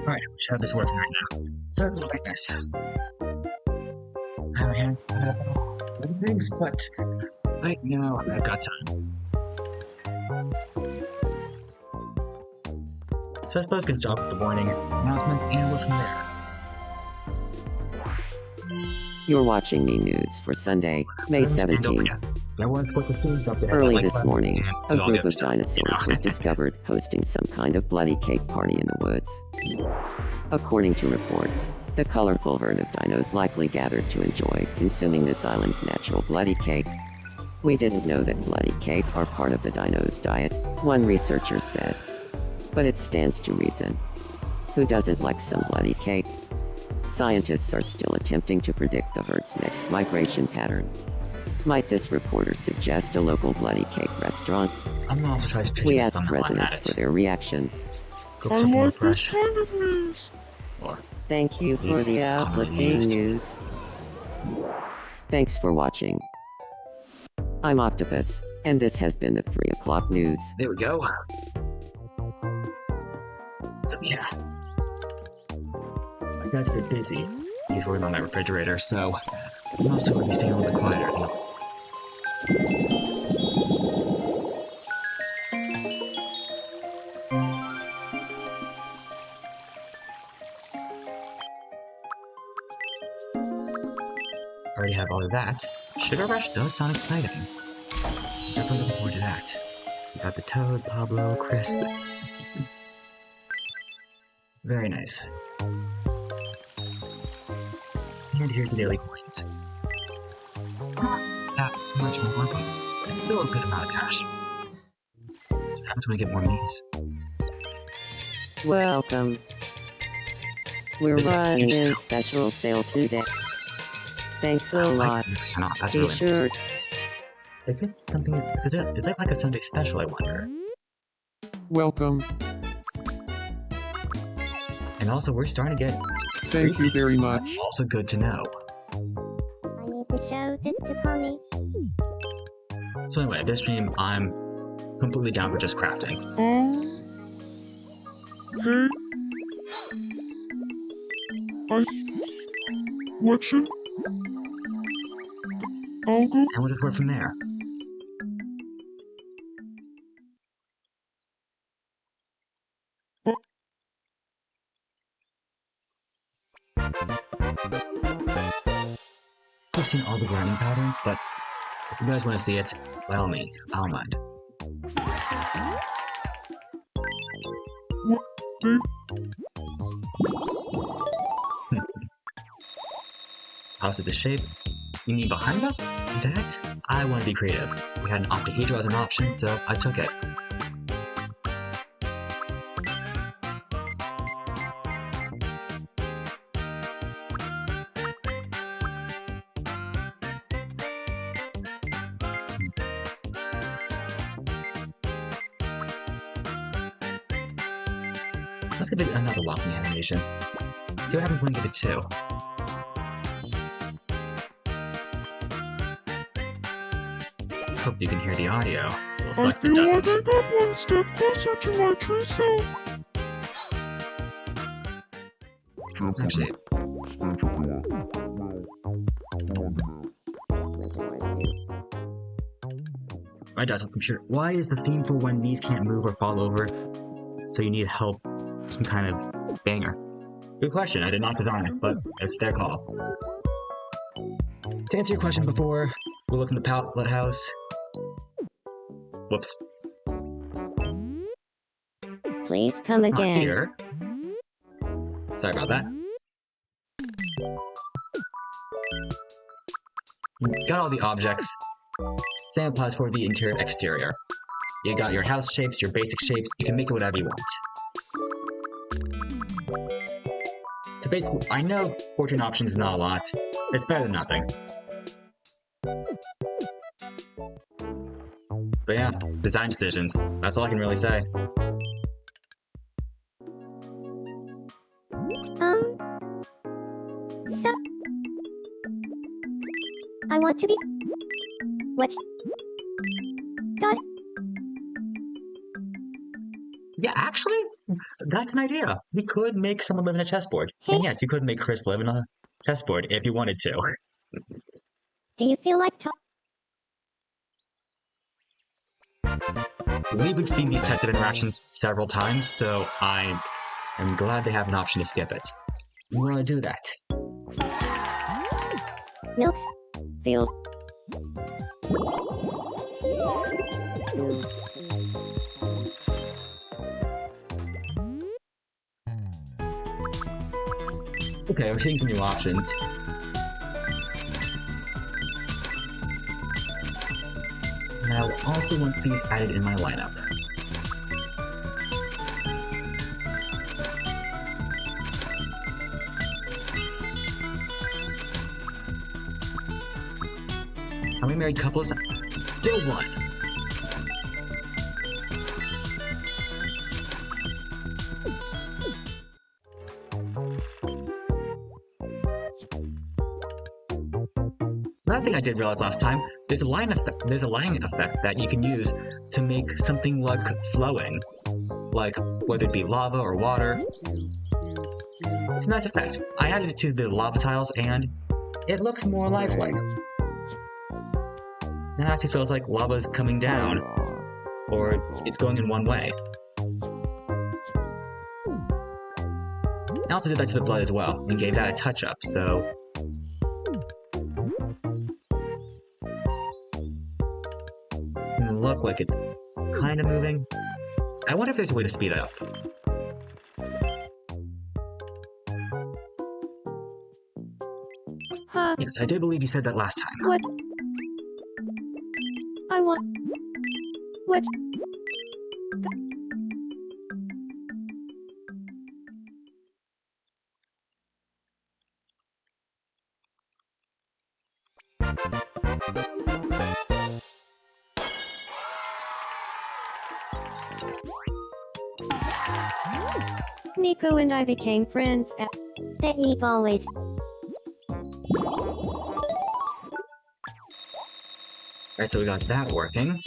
Alright, we should have this working right now. Certainly like this. I haven't had other things, but right now I've got time. So I suppose we can start with the warning, announcements, and we'll from there. You're watching Me News for Sunday, May 17th. Early this morning, a group of dinosaurs was discovered hosting some kind of bloody cake party in the woods. According to reports, the colorful herd of dinos likely gathered to enjoy consuming this island's natural bloody cake. We didn't know that bloody cake are part of the dinos' diet, one researcher said. But it stands to reason. Who doesn't like some bloody cake? Scientists are still attempting to predict the herd's next migration pattern. Might this reporter suggest a local bloody cake restaurant? I'm gonna also try to We asked residents for their reactions. Go for something more fresh. Or Thank you for the uplifting news. Thanks for watching. I'm Octopus, and this has been the 3 o'clock news. there we go. So yeah. My guy's a bit busy. He's working on that refrigerator, so I'm also going to be speaking a little bit quieter. Already have all of that. Sugar Rush does sound exciting. Definitely looking forward to that. We got the Toad, Pablo, Chris. Very nice. And here's the daily coins. Not that much more, but it's still a good amount of cash. So what happens when we get more Miis? Welcome. We're This is running huge a now. special sale today. Thanks a I lot. like 10% off. That's Be really sure. nice. Is this something? Is that like a Sunday special? I wonder. Welcome. And also, we're starting to get. Thank you very much. That's also good to know. I need to show this to Pony. So anyway, this stream, I'm completely down for just crafting. Hey. Watching. I'll go. And we'll just work from there. I've seen all the grinding patterns, but if you guys want to see it, by all means, I don't mind. How's it the shape? You mean behind it? That? I want to be creative. We had an octahedral as an option, so I took it. Let's give it another walking animation. See what happens when we give it 2. Hope you can hear the audio. We'll I select feel it like doesn't. I got one step closer to my true self. Actually, my desktop computer. Why is the theme for when Miis can't move or fall over? So you need help, some kind of banger. Good question. I did not design it, but it's their call. To answer your question before, we'll look in the palette house. Whoops. Please come Not again. here. Sorry about that. You got all the objects. Same applies for the interior exterior. You got your house shapes, your basic shapes, you can make it whatever you want. So basically, I know 14 options is not a lot. It's better than nothing. But yeah, design decisions. That's all I can really say. So I want to be what? God, Yeah, actually, that's an idea. We could make someone live in a chessboard. And yes, you could make Chris live in a chessboard if you wanted to. Do you feel like We've seen these types of interactions several times, so I am glad they have an option to skip it. You want to do that? Milks? Field. Okay, we're seeing some new options. And I will also want these added in my lineup. How many married couples? Still one. Another thing I did realize last time, there's a line effect that you can use to make something like flowing. Like whether it be lava or water. It's a nice effect. I added it to the lava tiles and it looks more lifelike. Now it actually feels like lava's coming down, or it's going in one way. I also did that to the blood as well, and gave that a touch-up, so... It look like it's kind of moving. I wonder if there's a way to speed it up. Huh? Yes, I do believe you said that last time. What? I want... What? Nico and I became friends at... that you've always... Alright, so we got that working.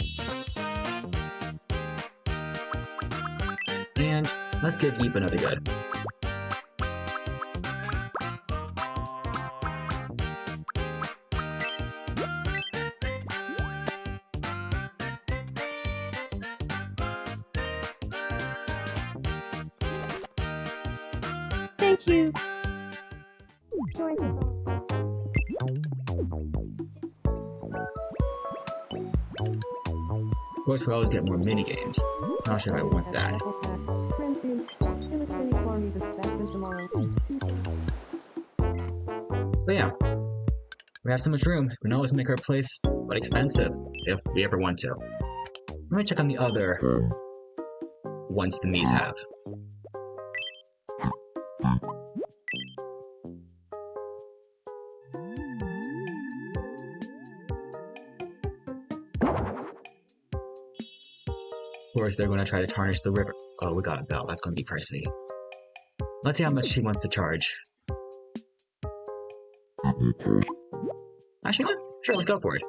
And let's give Yeep another good. Thank you. Of course, we always get more mini-games. Not sure if I want that. But yeah, we have so much room, we can always make our place but expensive, if we ever want to. Let me check on the other ones the Miis have. Of course, they're going to try to tarnish the river. Oh, we got a bell. That's going to be pricey. Let's see how much he wants to charge. Actually, what? Sure, let's go for it.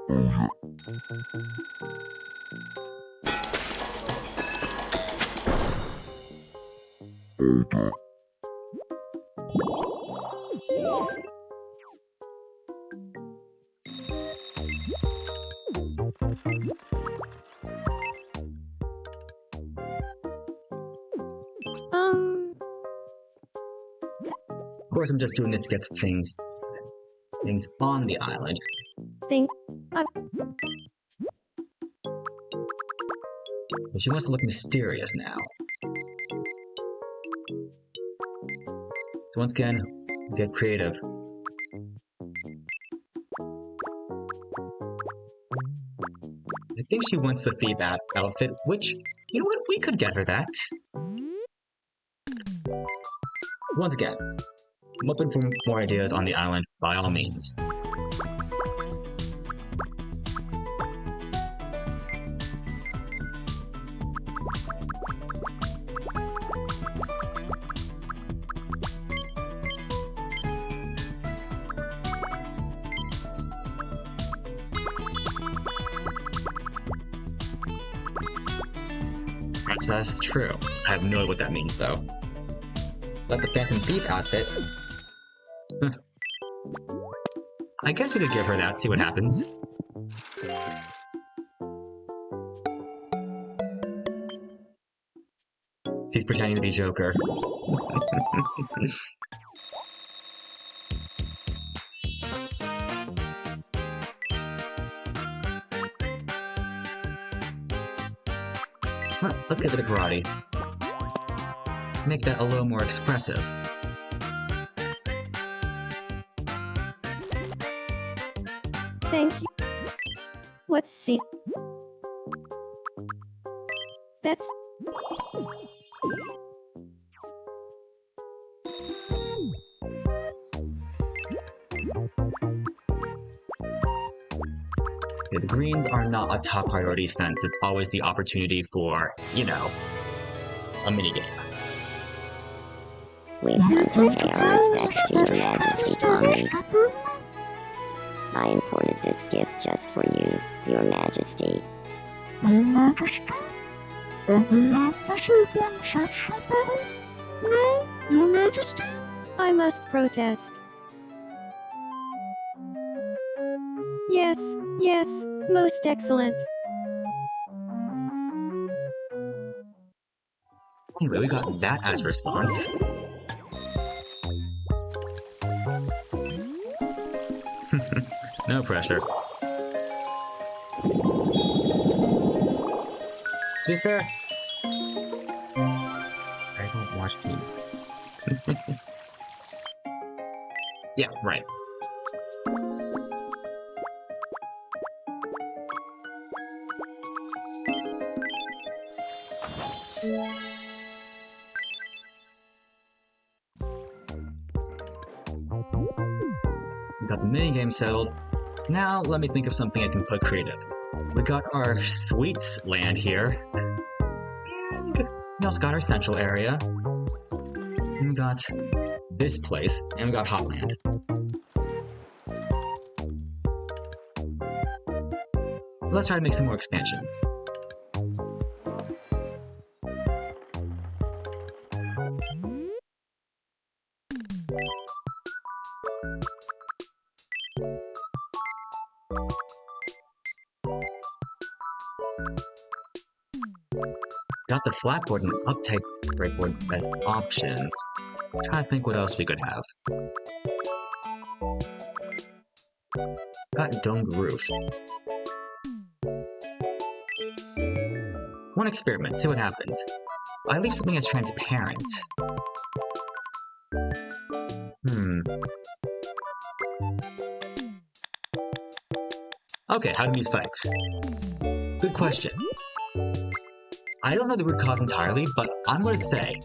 Of course, I'm just doing this to get things on the island. I... But she wants to look mysterious now. So once again, get creative. I think she wants the thief outfit, which, you know what, we could get her that. Once again, I'm open for more ideas on the island, by all means. That's true. I have no idea what that means, though. But the Phantom Thief outfit... I guess we could give her that, see what happens. She's pretending to be Joker. Well, let's get to the karate. Make that a little more expressive. Thank you. Let's see. That's... The greens are not a top priority since it's always the opportunity for, you know, a minigame. We've come to pay our respects to Your Majesty Pomni. I imported this gift just for you, Your Majesty. Your Majesty? Are we not receiving such support? No, Your Majesty? I must protest. Yes, yes, most excellent. Anyway, we got that as response. No pressure. To be fair, I don't watch TV. Yeah, right. We got the minigame settled. Now, let me think of something I can put creative. We got our sweets land here. And we also got our central area. And we got this place. And we got Hotland. Let's try to make some more expansions. Got the flatboard and uptype breakboard as options. Trying to think what else we could have. Got domed roof. One experiment, see what happens. I leave something as transparent. Okay, how do these fight? Good question. I don't know the root cause entirely, but I'm gonna say,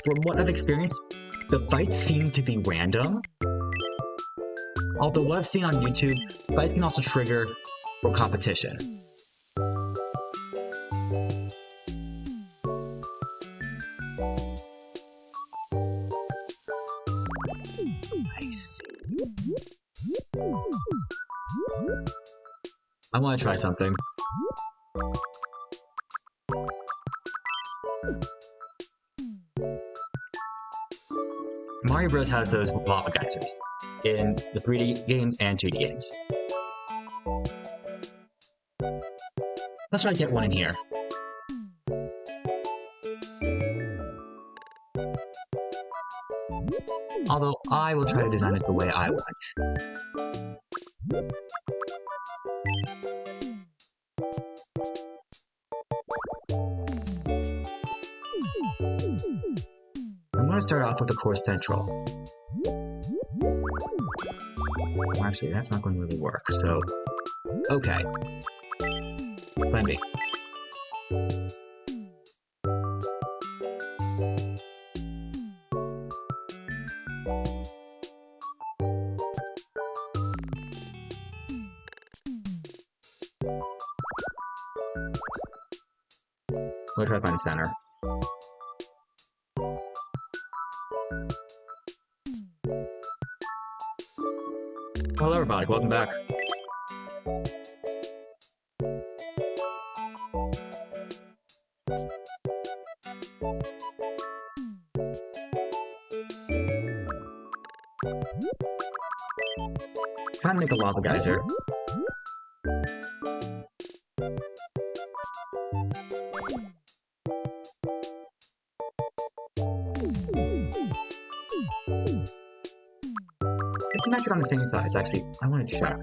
from what I've experienced, the fights seem to be random. Although what I've seen on YouTube, fights can also trigger for competition. I see. I want to try something. Mario Bros. Has those lava geysers in the 3D games and 2D games. Let's try to get one in here. Although I will try to design it the way I want. I'm going to start off with the core central. Actually, that's not going to really work, so... Okay. Plan B. We'll try to find the center. Hello everybody, welcome back. Trying to make a lava geyser. Just to match it on the same sides, actually, I want to check.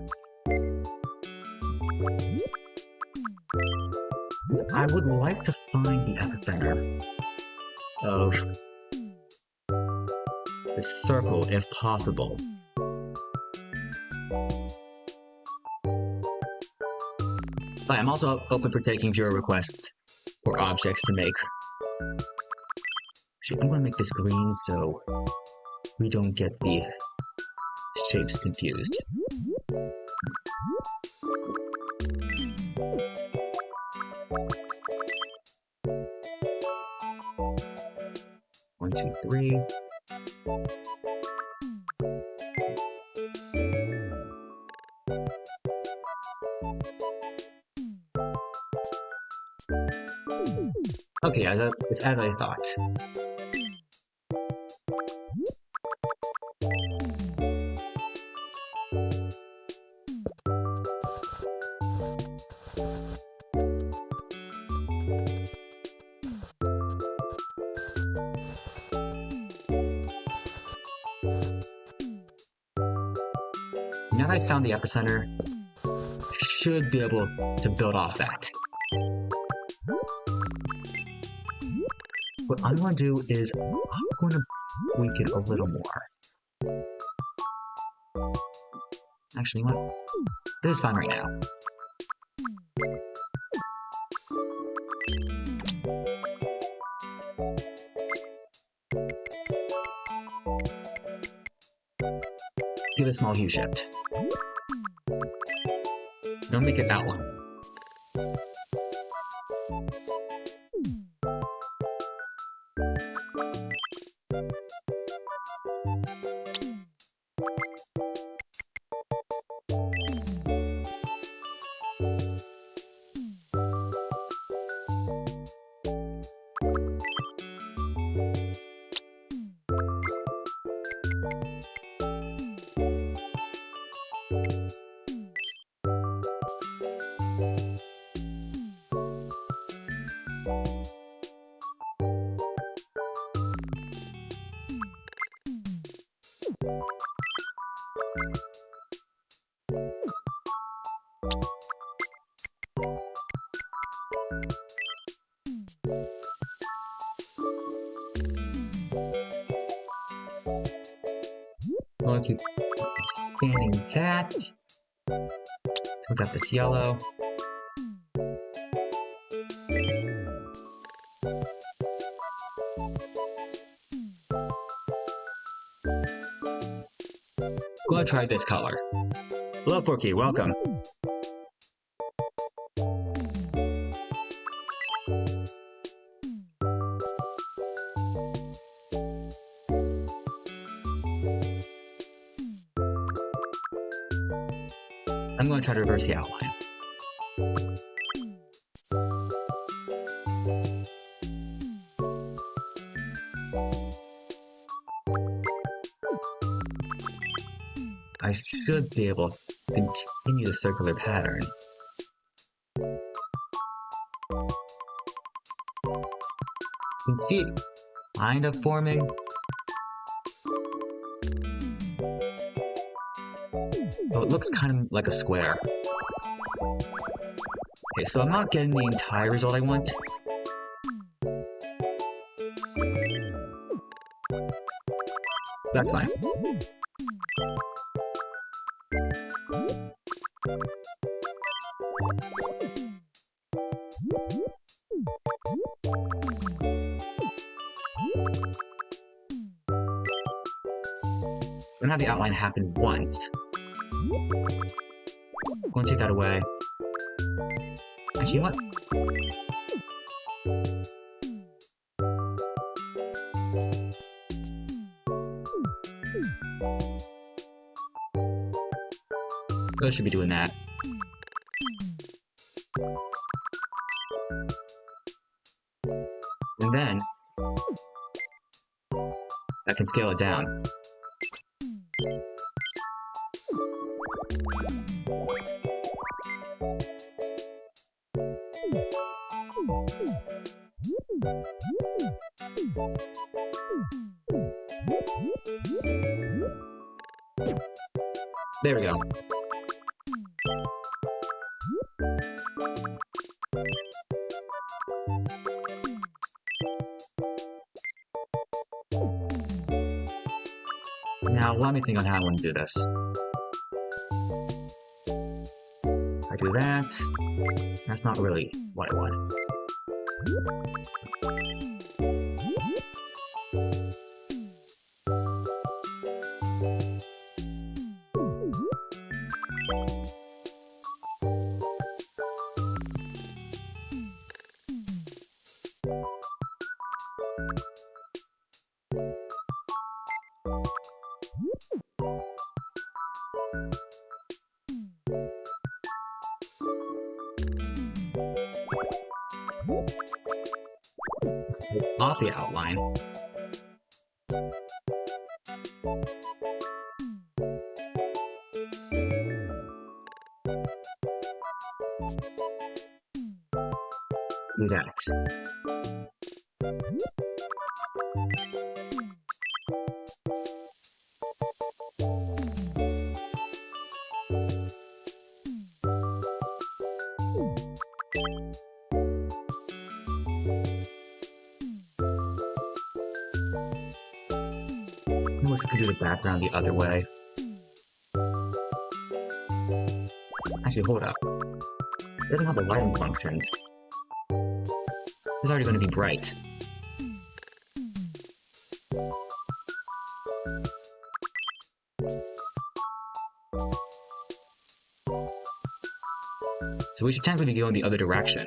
I would like to find the epicenter of the circle, if possible. But I'm also open for taking viewer requests or objects to make. Actually, I'm going to make this green so we don't get the shapes confused. One, two, three. Okay, it's as I thought. Now that I found the epicenter, should be able to build off that. What I'm going to do is, I'm going to tweak it a little more. Actually, what? This is fine right now. Give it a small hue shift. Don't make it that one. I'll keep expanding that. So we got this yellow. Go ahead and try this color. Hello, Forky, welcome. I'm going to try to reverse the outline. I should be able to continue the circular pattern. You can see it kind of forming. So it looks kind of like a square. Okay, so I'm not getting the entire result I want. That's fine. I'm gonna have the outline happen once. I'm gonna take that away. Actually, you know what? I should be doing that. And then I can scale it down. There we go. Now, let me think on how I want to do this. I do that. That's not really what I want. Take off the outline. Do that. I wish I could do the background the other way. Actually, hold up. It doesn't have the lighting functions. It's already going to be bright. So we should technically go in the other direction.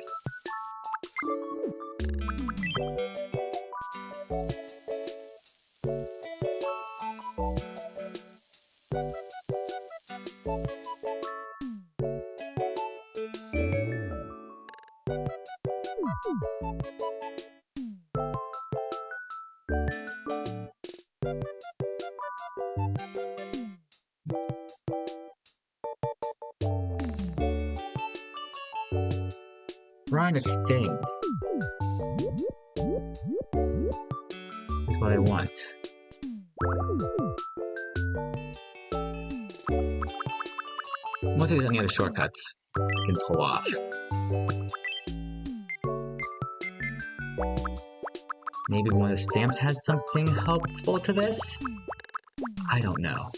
Trying to think. That's what I want. Once there's any other shortcuts I can pull off. Maybe one of the stamps has something helpful to this? I don't know.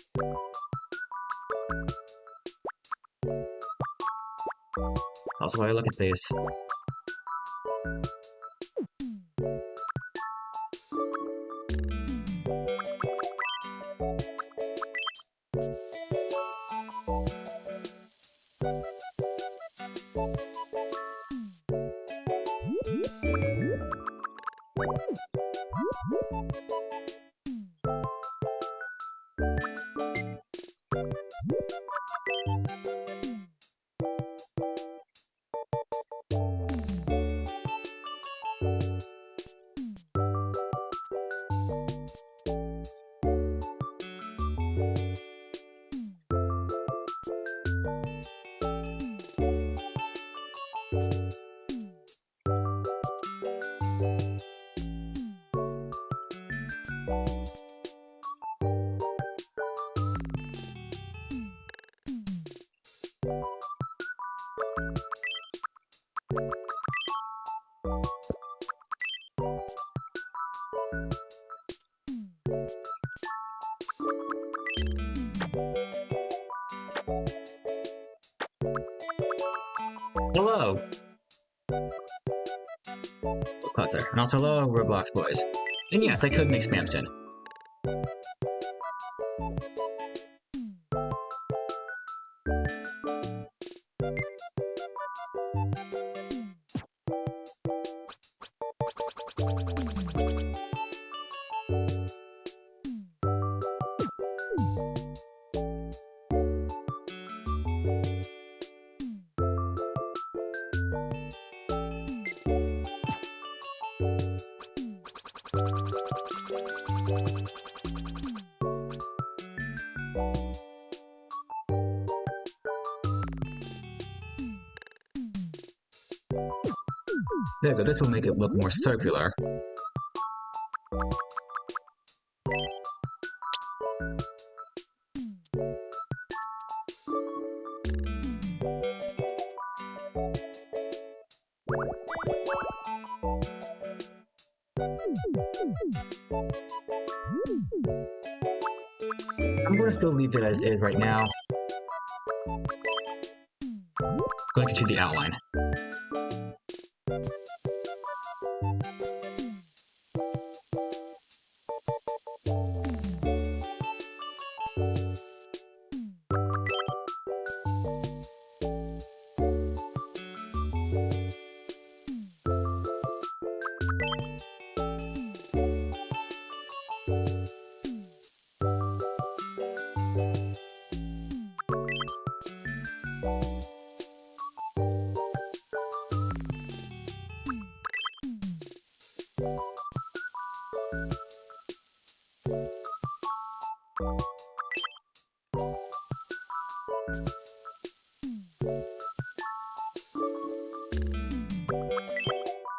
That's also why I look at these. Hello! Clutter. And also hello, Roblox boys. And yes, I could make Spamton. There we go, this will make it look more circular. I'm gonna still leave it as is right now. Going to the outline.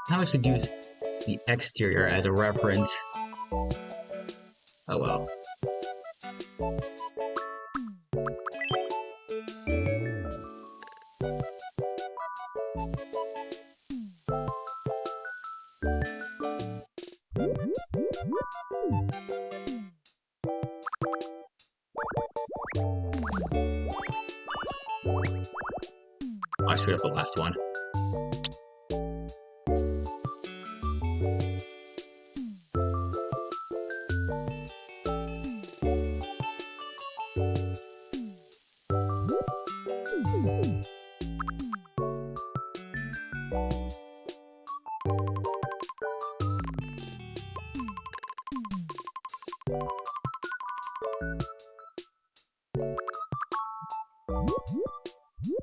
Now I should use the exterior as a reference. Oh well. I screwed up the last one.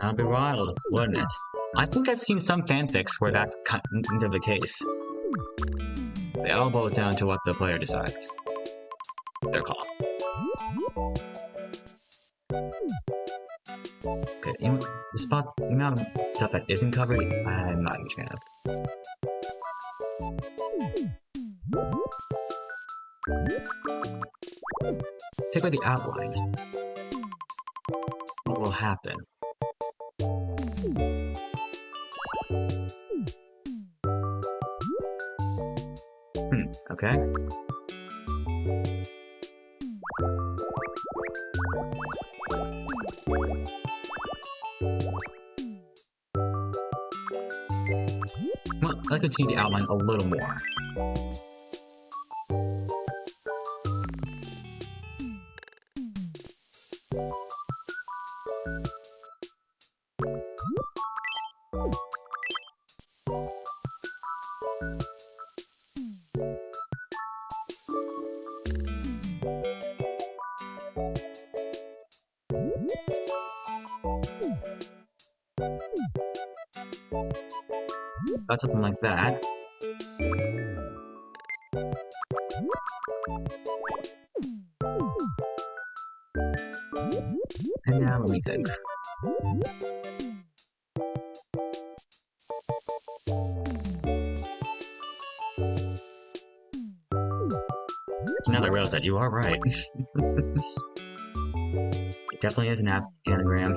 That'd be wild, wouldn't it? I think I've seen some fanfics where that's kind of the case. It all boils down to what the player decides. Their call. Okay, you know, the amount of stuff that isn't covered, I'm not a huge fan of. Take away the outline. What will happen? Okay. Well, I could see the outline a little more. Got something like that. And now let me think. So now that I realize that you are right. It definitely is an anagram.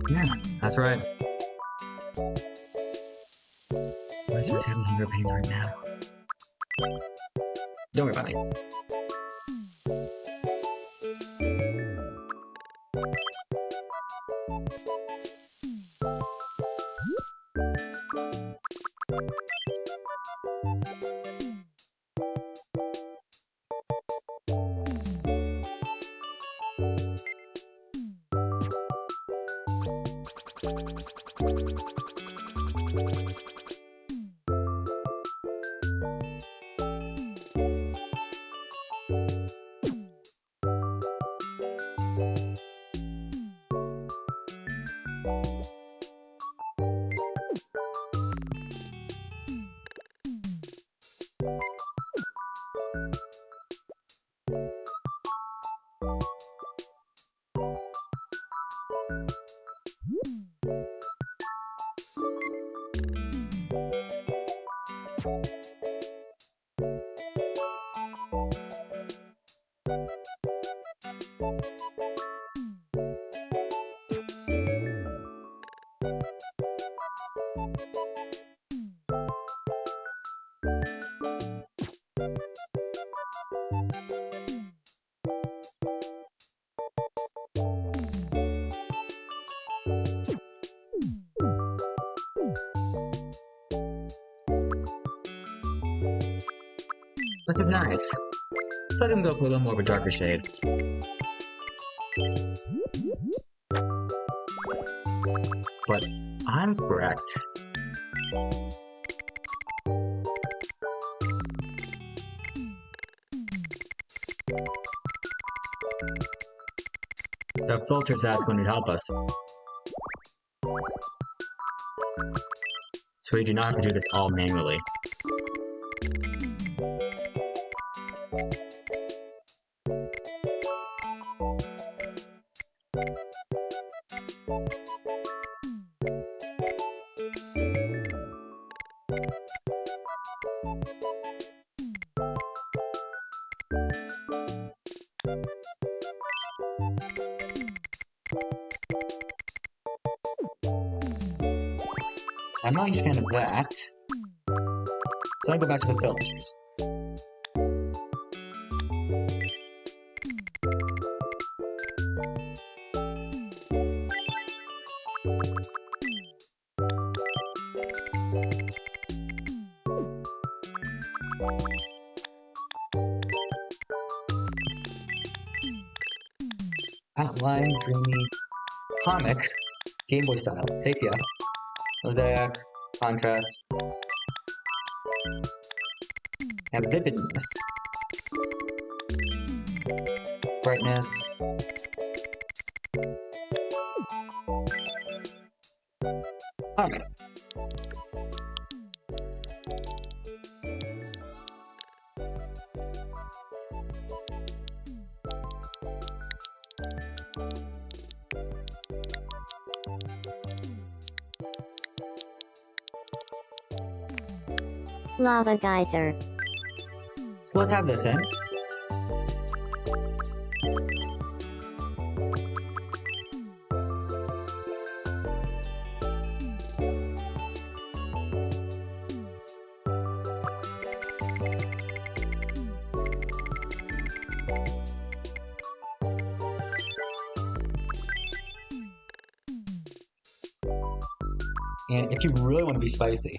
Yeah, that's right. Why is your having hunger pains right now? Don't worry about it. This is nice. Let him go for a little more of a darker shade. But I'm correct. The filters that's going to help us. So we do not have to do this all manually. I'm not a huge fan of that, so I go back to the filters. Outline, dreamy, comic, Game Boy style, sepia, mosaic, contrast, and vividness, brightness, comic. Lava geyser. So let's have this in. And if you really want to be spicy,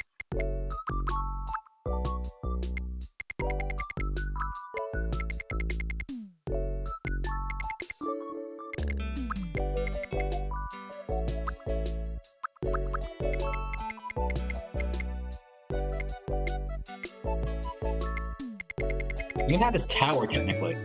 you can have this tower technically.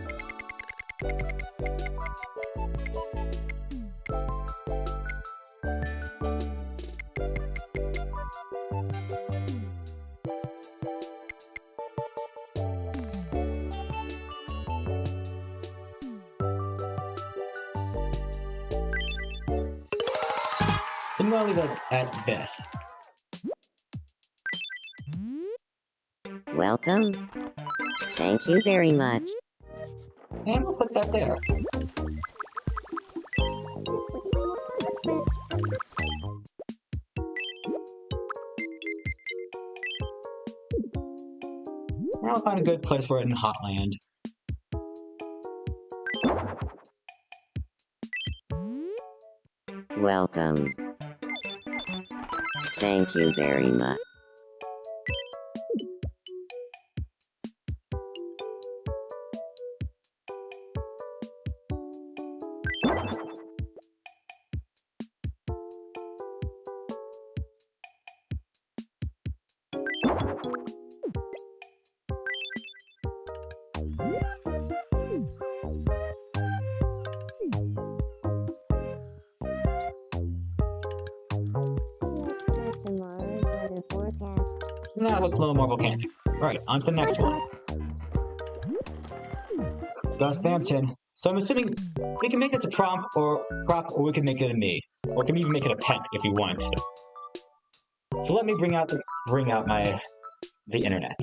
So I'm gonna leave it at this. Welcome. Thank you very much. And we'll put that there. Now I'll find a good place for it in Hotland. Welcome. Thank you very much. That looks a little more volcanic. Alright, on to the next one. Gus Hampton. So I'm assuming we can make this a prop, or we can make it a me. Or we can even make it a pet if we want to. So let me bring out the internet.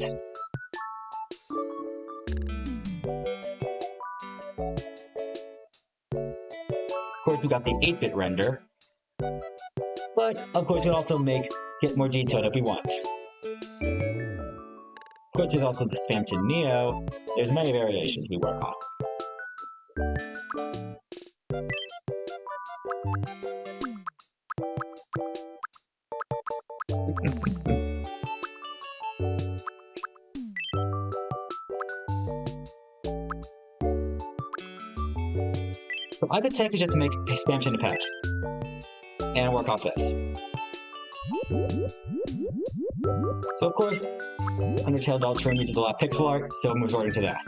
Of course, we got the 8-bit render. But, of course, we can also get more detailed if we want. Of course, there's also the Phantom Neo. There's many variations we work on. So I could technically just make a expansion patch and work off this. So of course, Undertale Daltrim uses a lot of pixel art, so I'm resorting to that.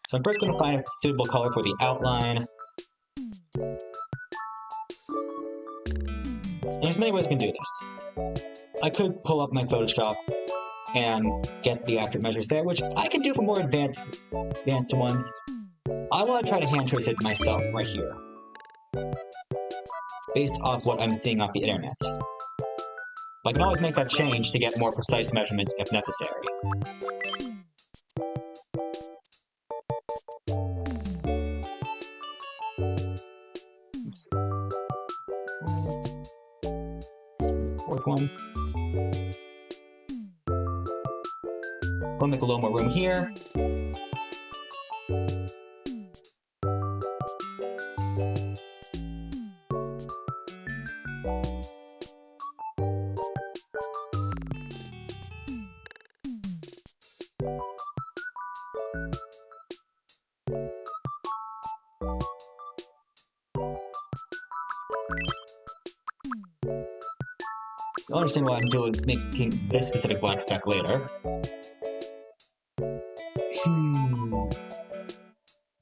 So I'm first going to find a suitable color for the outline. And there's many ways I can do this. I could pull up my Photoshop and get the accurate measures there, which I can do for more advanced ones. I want to try to hand trace it myself right here, based off what I'm seeing off the internet. I can always make that change to get more precise measurements if necessary. Fourth one. We'll make a little more room here. You'll understand why I'm making this specific black speck later.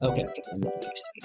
Okay, let me see.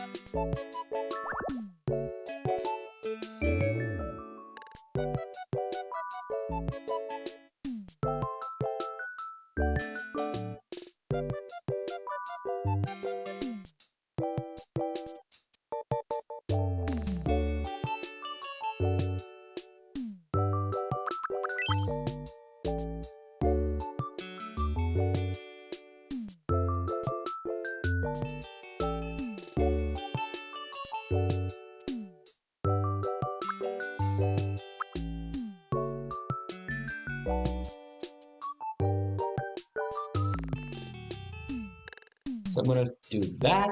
So I'm going to do that,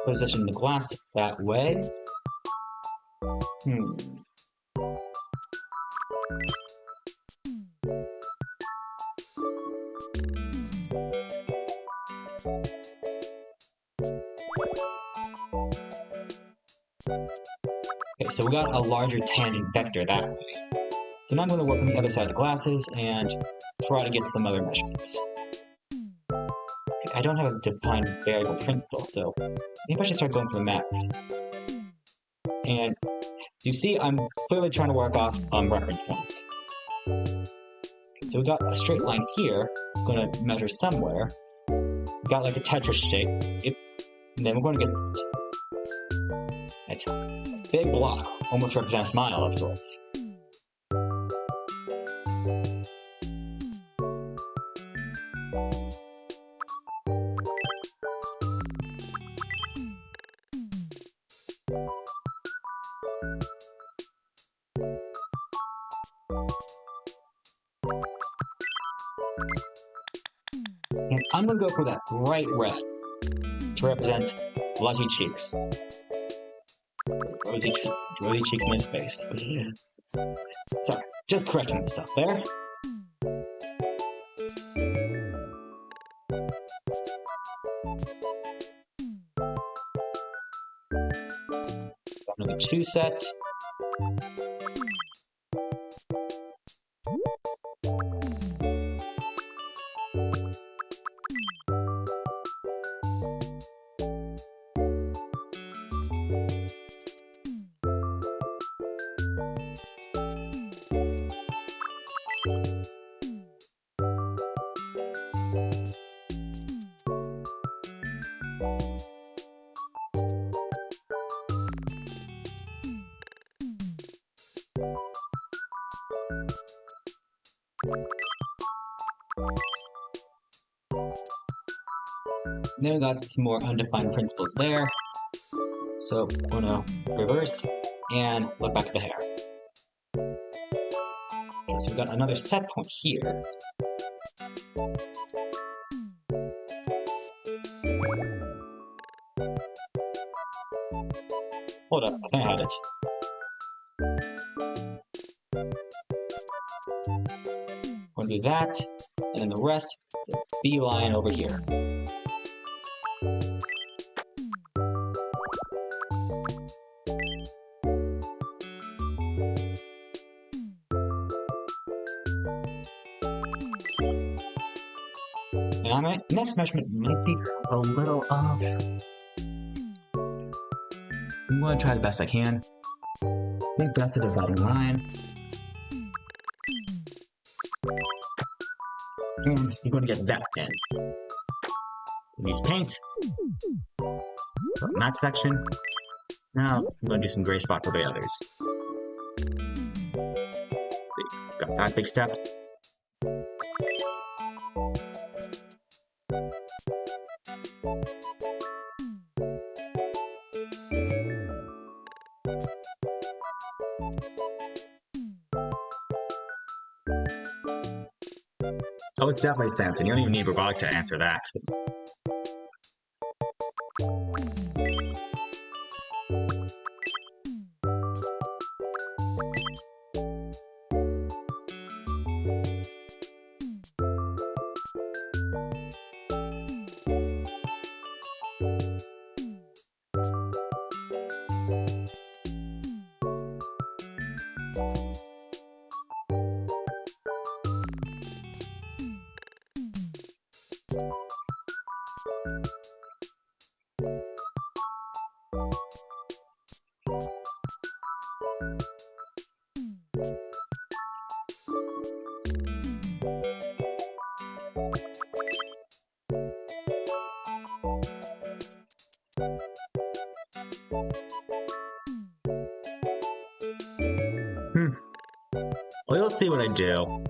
position the glass that way. Okay, so we got a larger tangent vector that way. So now I'm going to work on the other side of the glasses and try to get some other measurements. I don't have a defined variable principle, so maybe I should start going for the math. And as you see, I'm clearly trying to work off reference points. So we got a straight line here, going to measure somewhere. We got like a Tetris shape, and then we're going to get a big block, almost represents a smile of sorts. And I'm going to go for that bright red to represent Lucky Cheeks. Rosy cheeks in his face. Sorry, just correcting myself there. Another 2 set. Then we got some more undefined principles there. So we're gonna reverse and look back at the hair. Okay, so we got another set point here. Hold up, I had it. We're gonna do that, and then the rest is a beeline over here. And my next measurement might be a little off. I'm going to try the best I can. I think that's the dividing line. And you're going to get that in. Use paint. From that section. Now I'm going to do some gray spots for the others. Let's see, got that big step. Oh, it's definitely Samson. You don't even need robotic to answer that. Well, you'll see what I do.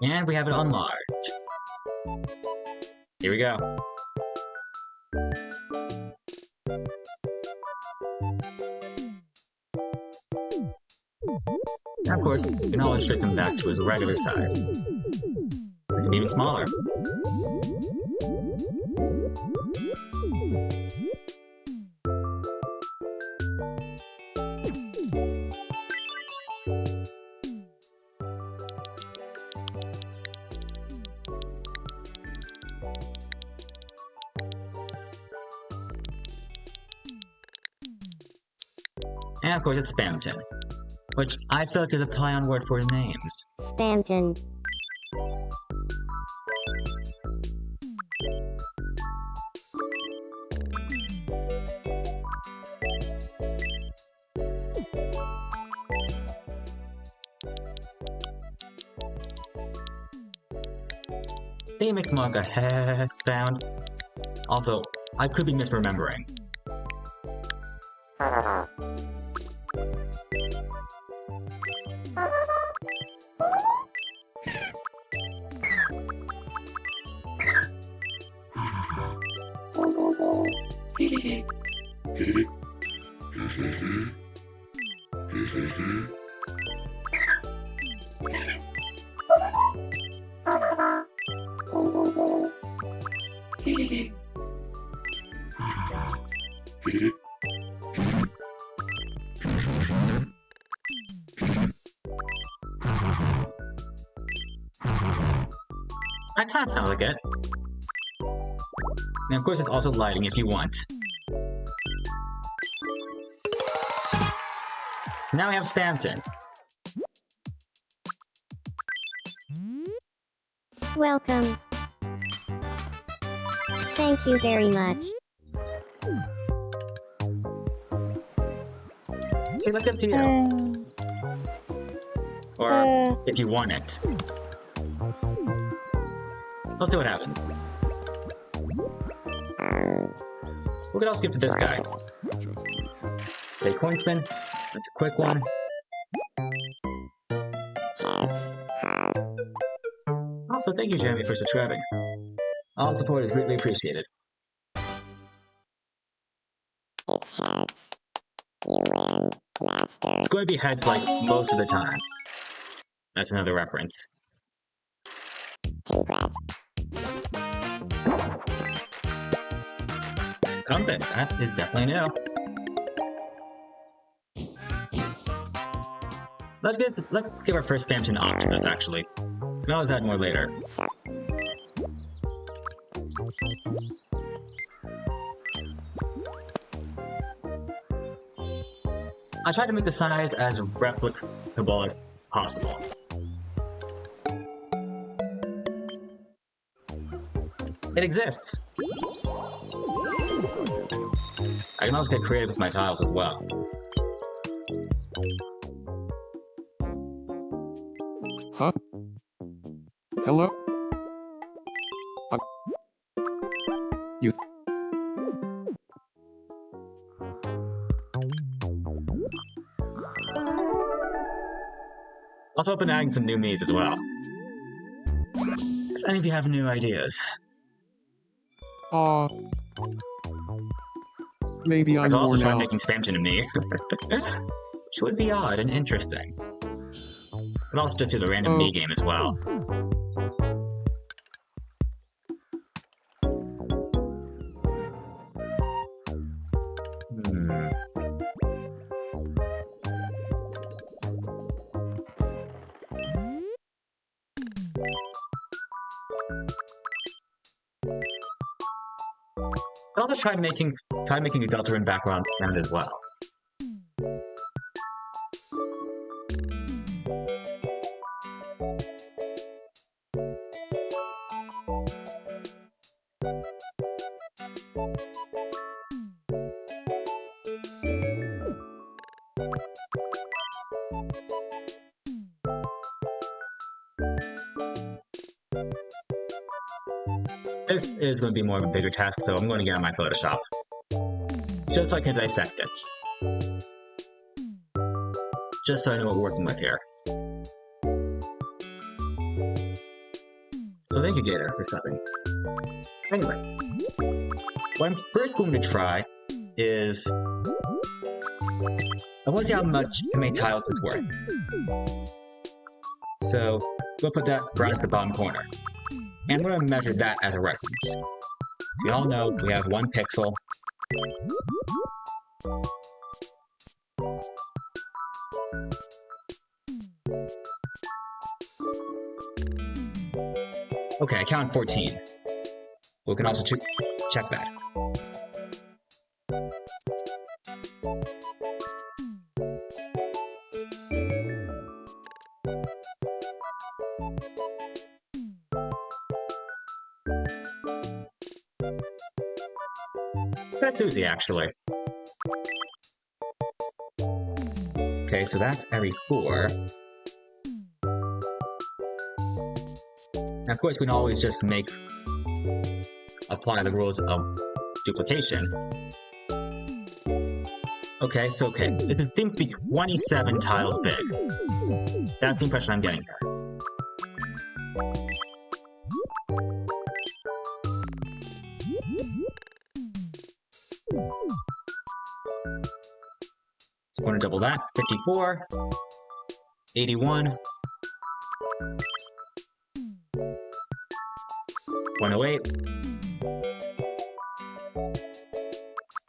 And we have it enlarged. Here we go. And of course, you can always shrink them back to his regular size. They can be even smaller. And of course it's Spamton, which I feel like is a play-on word for his names. Spamton. I think it makes more like a heh sound, although I could be misremembering. That kind of sounds like it. And of course, it's also lighting if you want. Now we have Spamton. Welcome. Thank you very much. Okay, let's give it to you. Or if you want it. Let's see what happens. We could also give it to this guy. A coin spin. That's a quick one. Also, thank you, Jeremy, for subscribing. All support is greatly appreciated. It's heads. You win, master. It's going to be heads like most of the time. That's another reference. Congrats. Compass, that is definitely new. Let's give our first Spamton Optimus, actually. We can always add more later. I tried to make the size as replicable as possible. It exists! I can also get creative with my tiles as well. Huh? Hello? You... Also open to adding some new Miis as well. If any of you have new ideas. Maybe I I'm could also worn try out. making Spamton a Mii. Which would be odd and interesting. But also just do the random Mii game as well. But also try making a Deltarune background as well. This is going to be more of a bigger task, so I'm going to get on my Photoshop. Just so I can dissect it. Just so I know what we're working with here. So thank you, Gator, for subbing. Anyway, what I'm first going to try is... I want to see how many tiles is worth. So we'll put that right at the bottom corner. And we're going to measure that as a reference. So we all know we have 1 pixel. Okay, I counted 14. We can also check that. That's Susie, actually. Okay, so that's every 4. Of course, we can always just apply the rules of duplication. Okay, it seems to be 27 tiles big. That's the impression I'm getting here. So I'm going to double that. 54, 81, 108,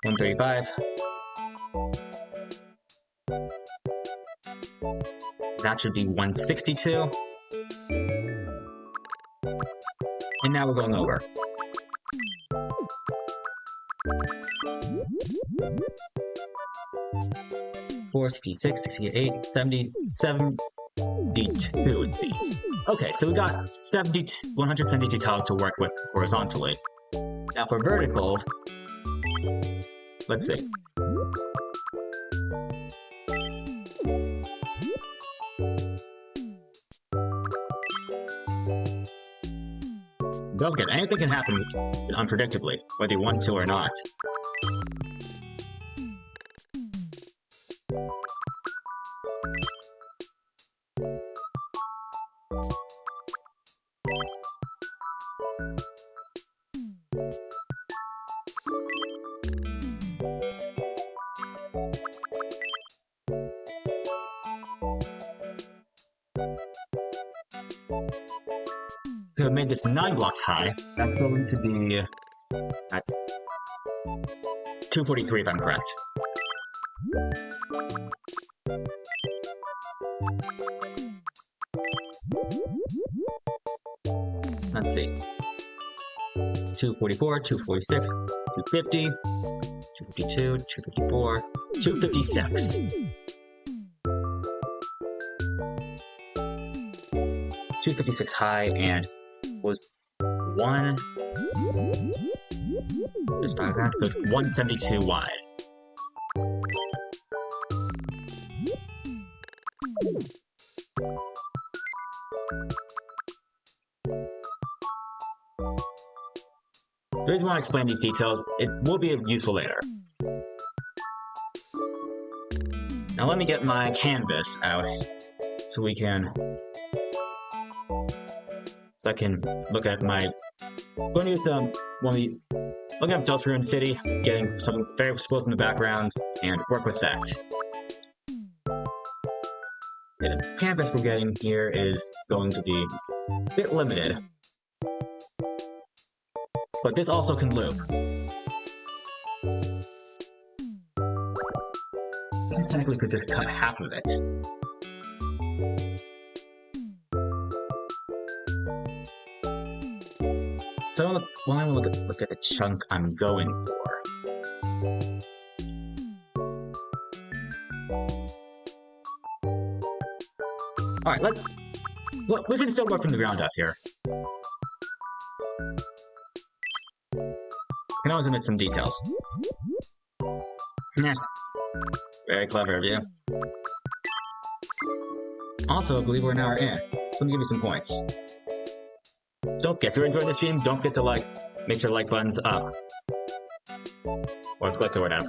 135. That should be 162. And now we're going over. Four, 66, 68, 70, 72 it seems. Okay, so we got 172 tiles to work with horizontally. Now for vertical, let's see. Don't forget, anything can happen unpredictably, whether you want to or not. So I made this 9 blocks high. That's going to be... that's 243 if I'm correct. Let's see. 244, 246, 250, 252, 254, 256. 256 high and was 1... just by that, so it's 172 wide. The reason why I explain these details, it will be useful later. Now let me get my canvas out so I can look at my... I'm going to use when we look up Deltarune City, getting some very exposed in the backgrounds, and work with that. The canvas we're getting here is going to be a bit limited. But this also can loop. I technically could just cut half of it. So I want to look at the chunk I'm going for. Alright, we can still work from the ground up here. I can always omit some details. Nah. Very clever of you. Also, I believe we're an hour in, so let me give you some points. Don't forget, if you're enjoying the stream, don't forget to make sure the like button's up. Or click or whatever.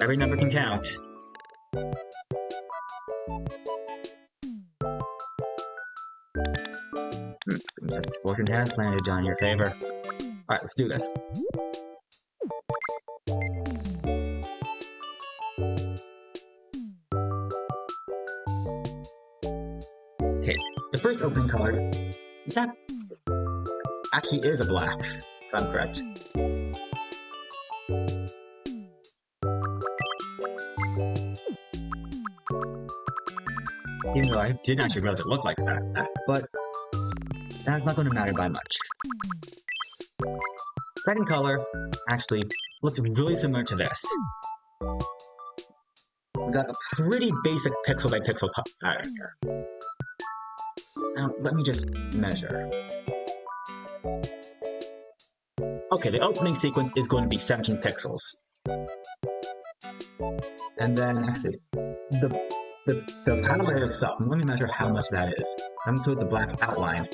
Every number can count. Seems like fortune has landed on your favor. Alright, let's do this. Okay, the first opening color is that actually is a black, if I'm correct. Even though I didn't actually realize it looked like that, but that's not going to matter by much. Second color actually looks really similar to this. We got a pretty basic pixel by pixel pattern here. Now, let me just measure. Okay, the opening sequence is going to be 17 pixels. And then, actually, the palette itself, let me measure how much that is. I'm going to put the black outline.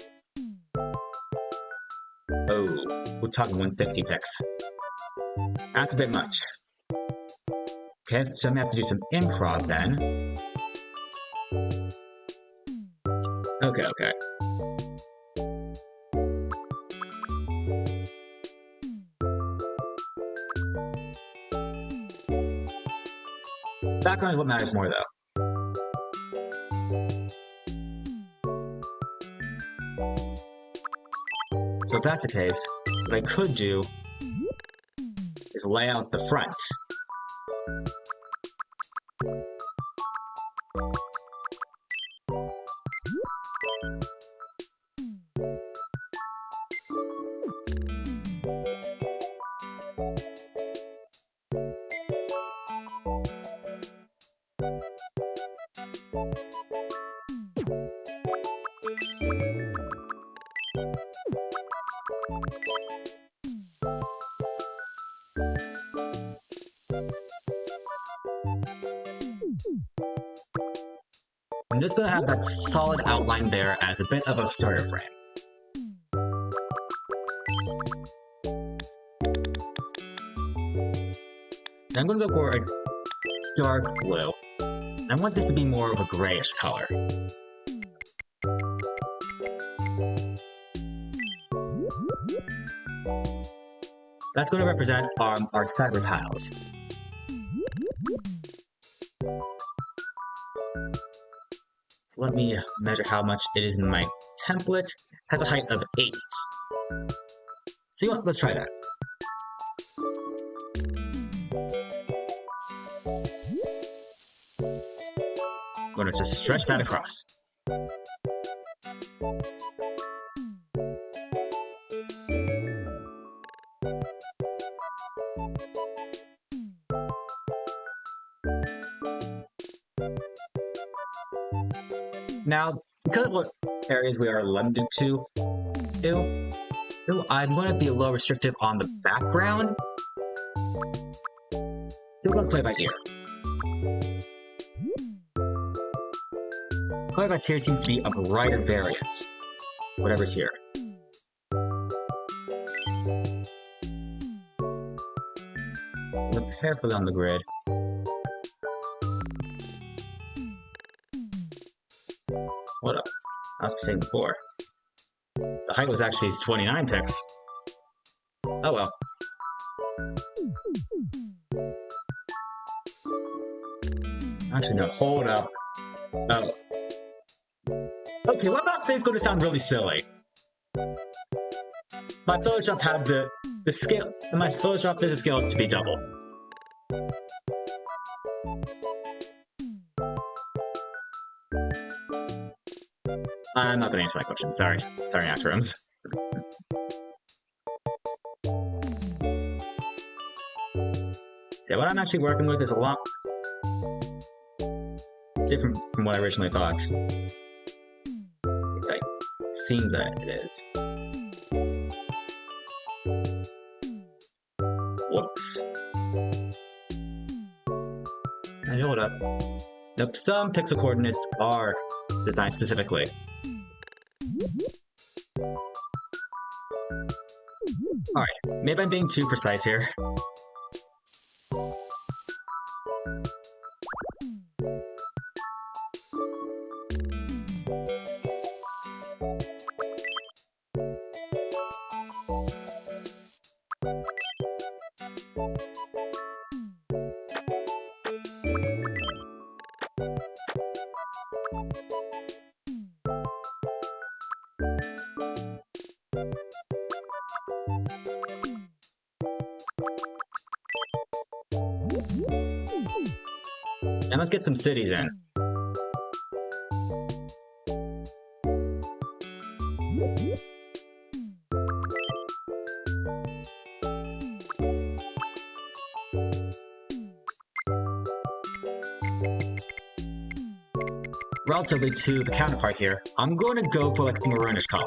Oh, we're talking 160 pix. That's a bit much. Okay, so I'm going to have to do some improv then. Okay. Background is what matters more, though. So if that's the case, what I could do is lay out the front. I'm just going to have that solid outline there as a bit of a starter frame. Now I'm going to go for a dark blue. I want this to be more of a grayish color. That's going to represent our feather tiles. So let me measure how much it is in my template. It has a height of 8. So you know what? Let's try that. I'm going to just stretch that across. Now, because of what areas we are limited to, I'm going to be a little restrictive on the background. We're going to play by ear. However, here seems to be a brighter variant. Whatever's here. Look carefully on the grid. What up? I was saying before. The height was actually 29 pix. Oh well. Actually, no, hold up. Oh. Okay, what about saying it's going to sound really silly? My Photoshop had the scale, and my Photoshop doesn't scale it to be double. I'm not going to answer that question. Sorry, Asperums. See, what I'm actually working with is a lot different from what I originally thought. It seems that it is. Whoops. And hold up. Nope, some pixel coordinates are designed specifically. Alright, maybe I'm being too precise here. And let's get some cities in. Relatively to the counterpart here, I'm going to go for like the maroonish color.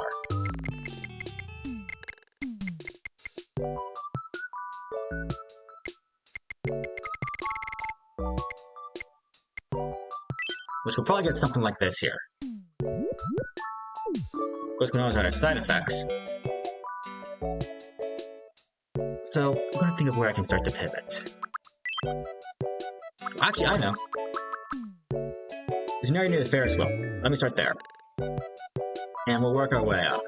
Which will probably get something like this here. What's going on with our side effects? So, I'm going to think of where I can start to pivot. Actually, I know. There's an area near the Ferris wheel. Let me start there. And we'll work our way up.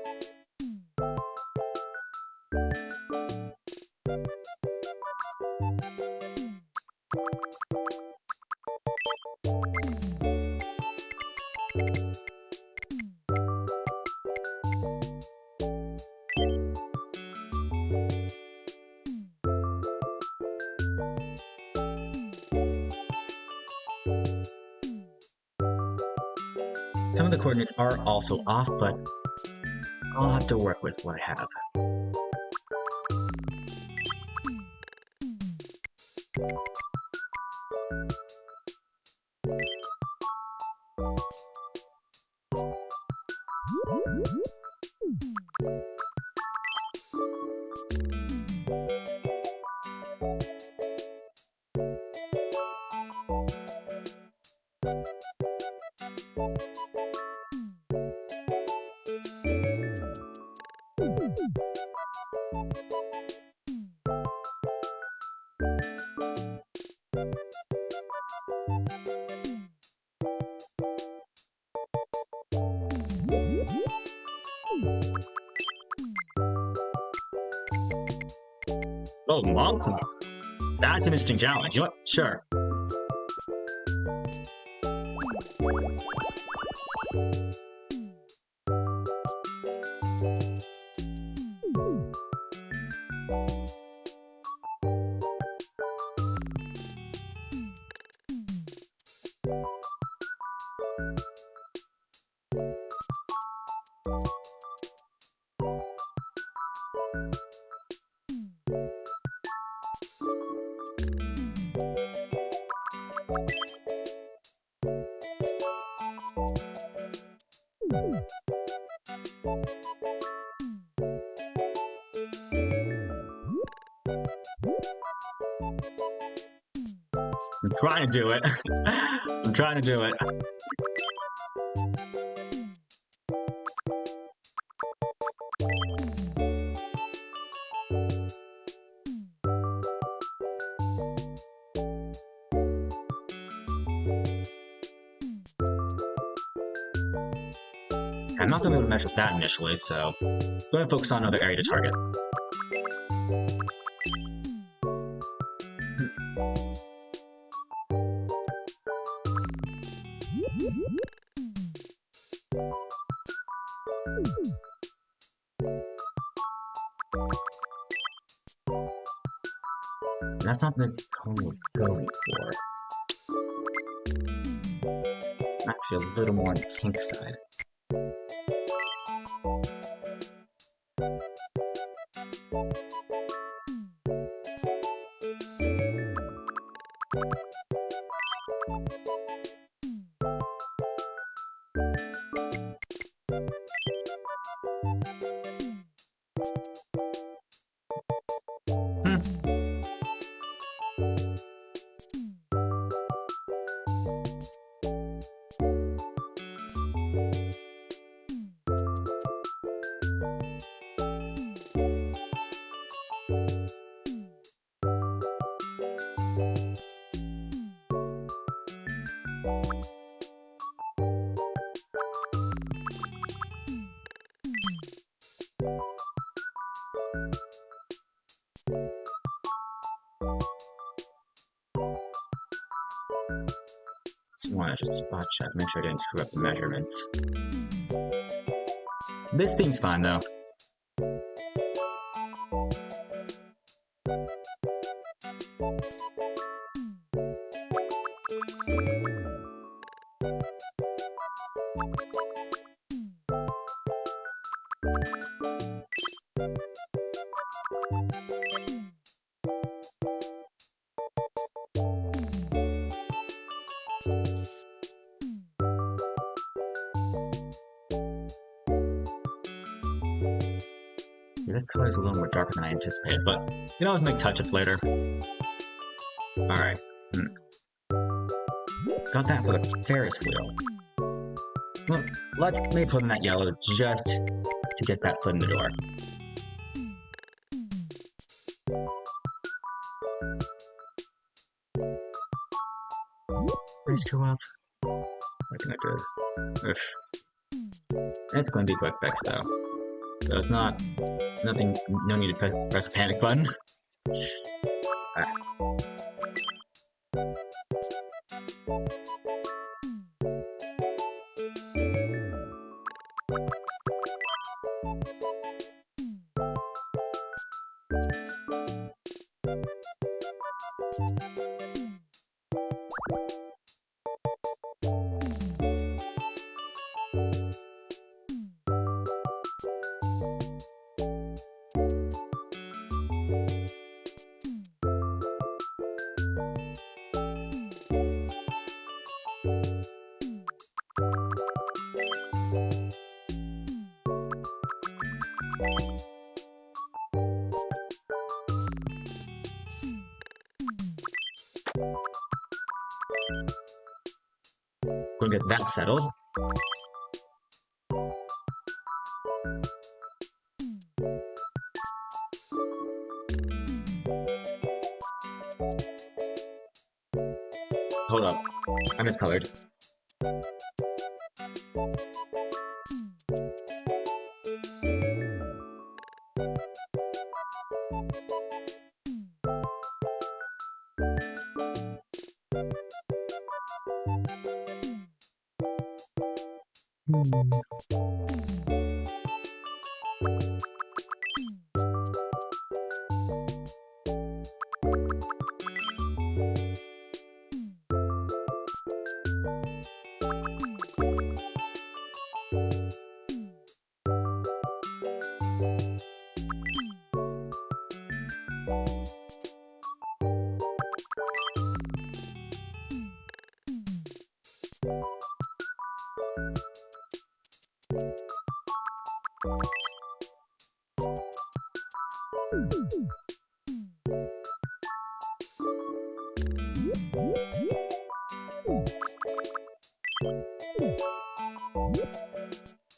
Some of the coordinates are also off, but I'll have to work with what I have. Oh, Monk? That's an interesting challenge. You know what? Sure. I'm trying to do it. I'm trying to do it. I'm not going to be able to mess with that initially, so I'm going to focus on another area to target. That's not the color we're going for. Actually, a little more on the pink side. So I want to just spot check, make sure I didn't screw up the measurements. This seems fine though. This color is a little more darker than I anticipated, but you can always make touch-ups later. Alright. Got that for the Ferris wheel. Well, let's maybe put in that yellow just to get that foot in the door. Please go up. What can I do? It's going to be a quick fix though. So it's not nothing, no need to press a panic button. Alright. We'll get that settled. Hold up, I miscolored.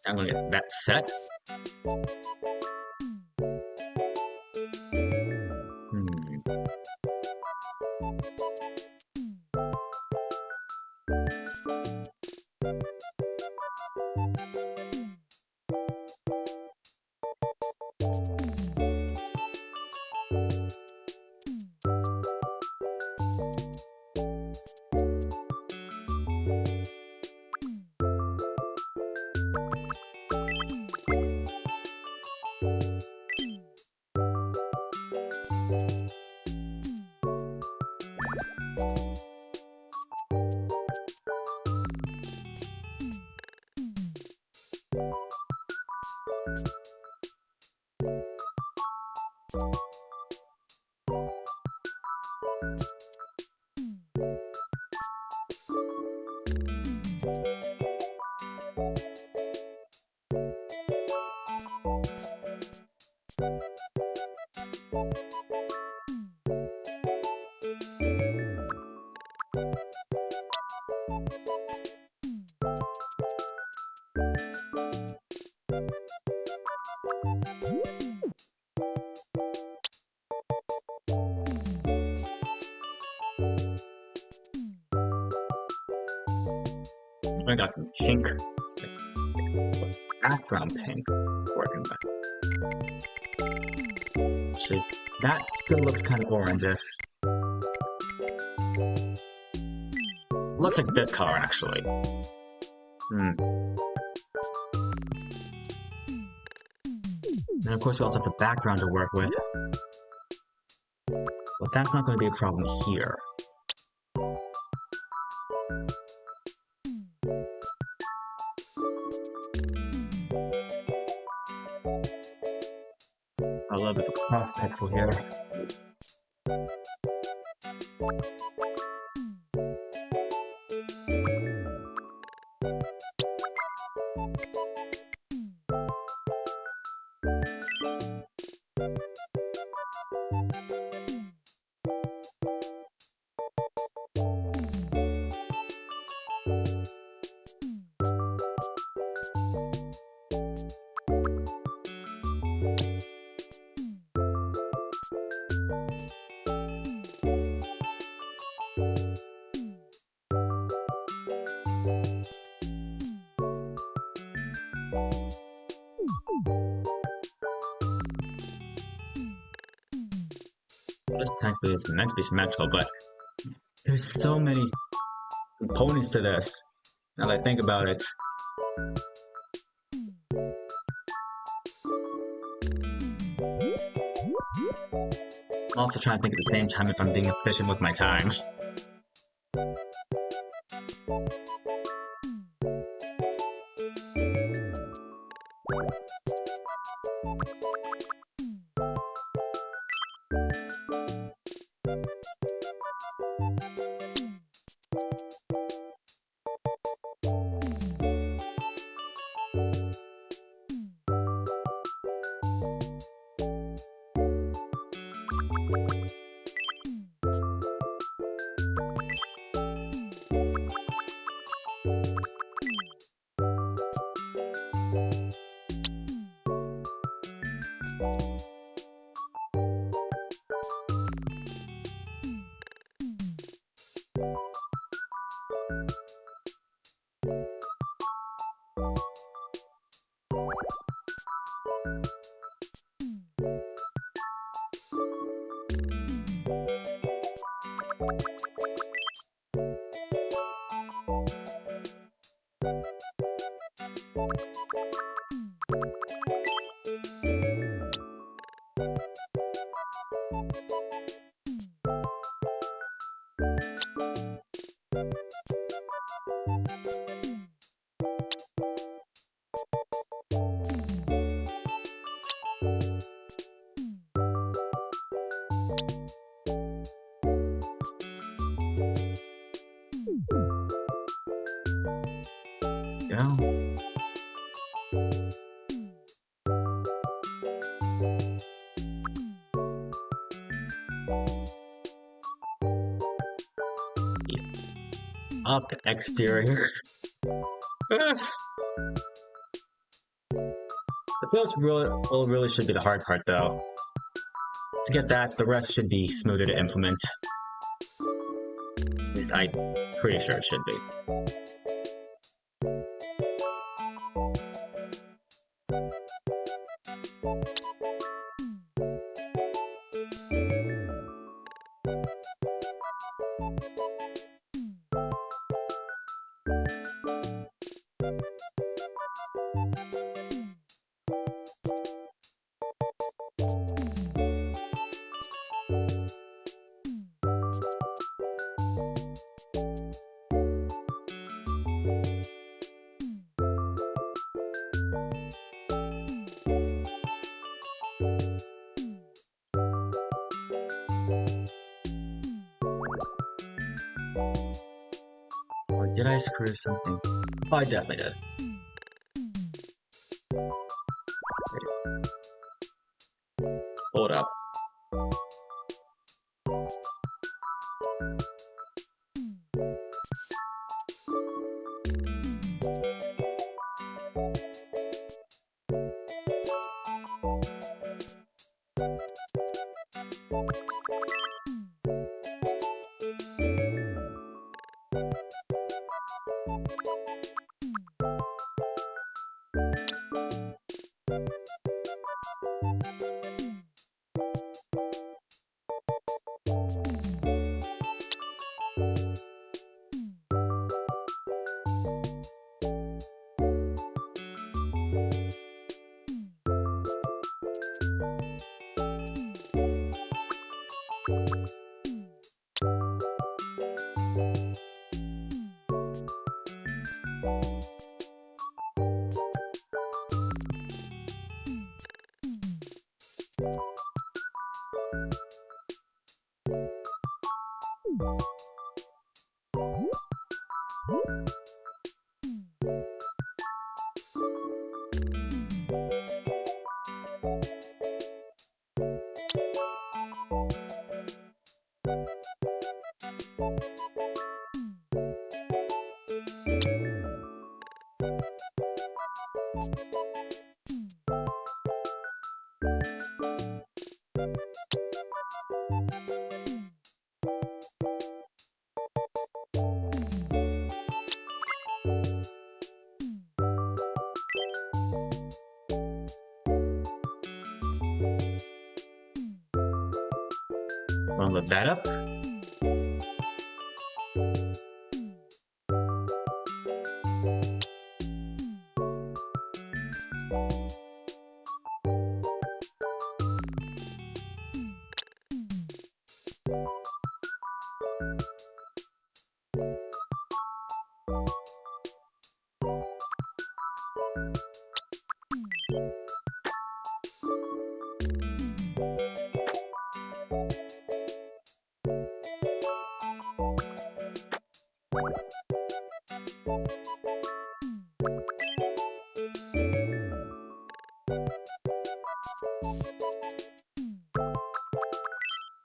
I'm gonna get that set. I got some pink, background pink working with. Actually, that still looks kind of orangish. Looks like this color, actually. And of course, we also have the background to work with. But that's not going to be a problem here. A little bit of cross section here. This technically is meant to be symmetrical, but there's so many components to this. Now that I think about it. I'm also trying to think at the same time if I'm being efficient with my time. Yeah. Up exterior. The first really should be the hard part though. To get that, the rest should be smoother to implement. At least I'm pretty sure it should be. Or did I screw something? Oh, I definitely did. Hold up. Wanna look that up?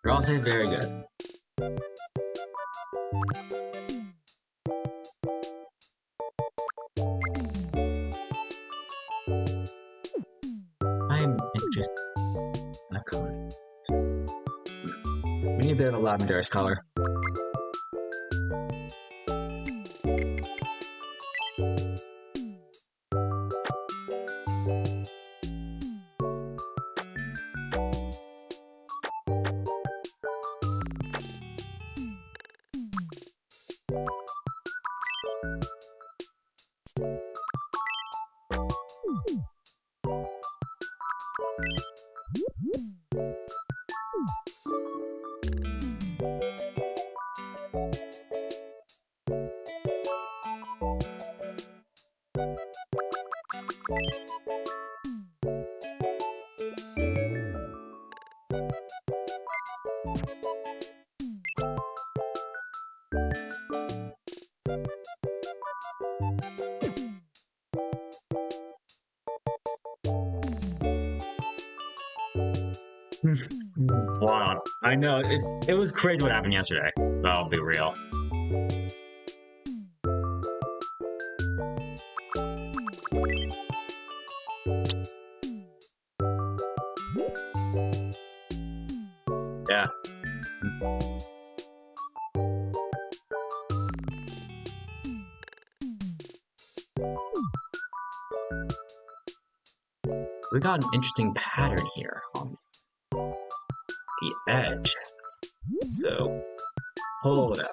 You're all saying very good. I'm interested in that color. We need a bit of a lavenderish color. Wow, I know, it was crazy what happened yesterday, so I'll be real. Yeah. We got an interesting pattern here on the edge. So, hold up.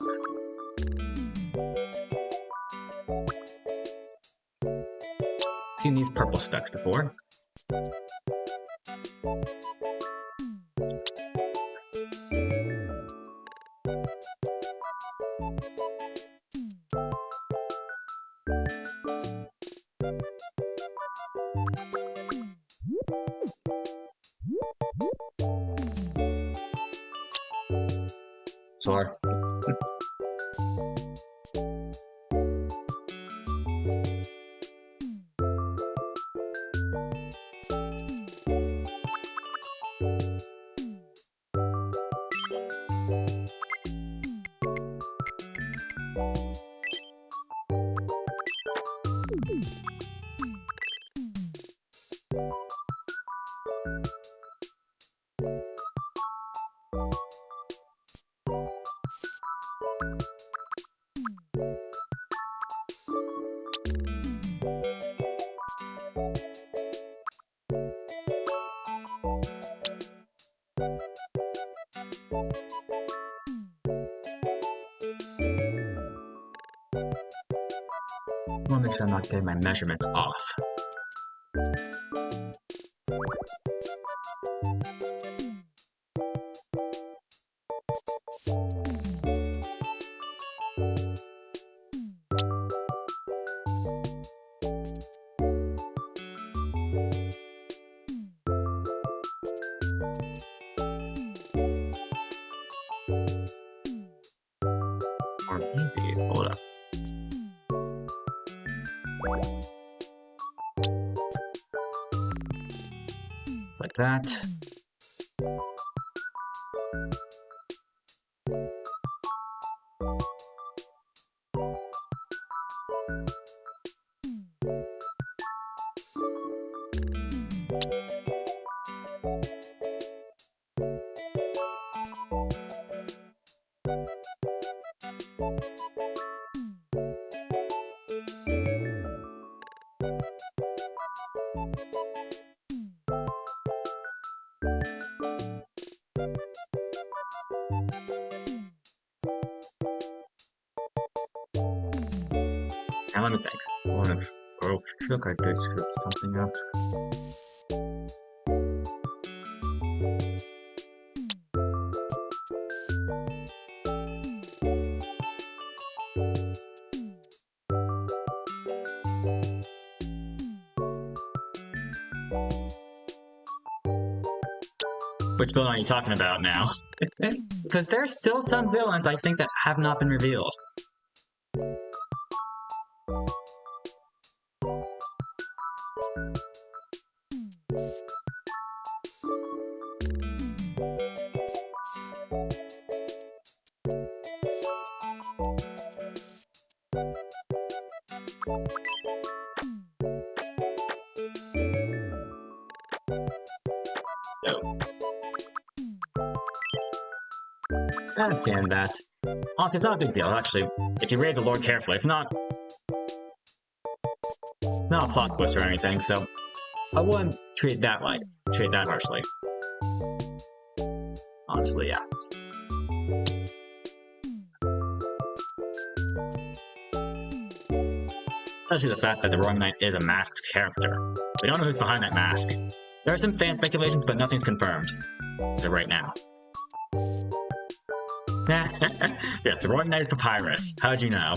Seen these purple specks before? Sorry. I want to make sure I'm not getting my measurements off. Just like that. Now let me think. I want to look at this, look something up. Which villain are you talking about now? Because there's still some villains I think that have not been revealed. I understand that. Honestly, it's not a big deal, actually. If you read the lore carefully, it's not a plot twist or anything, so I wouldn't treat that harshly. Honestly, yeah. Especially the fact that the Roaring Knight is a masked character. We don't know who's behind that mask. There are some fan speculations, but nothing's confirmed. As of right now. Yes, the Roaring Knight is Papyrus. How'd you know?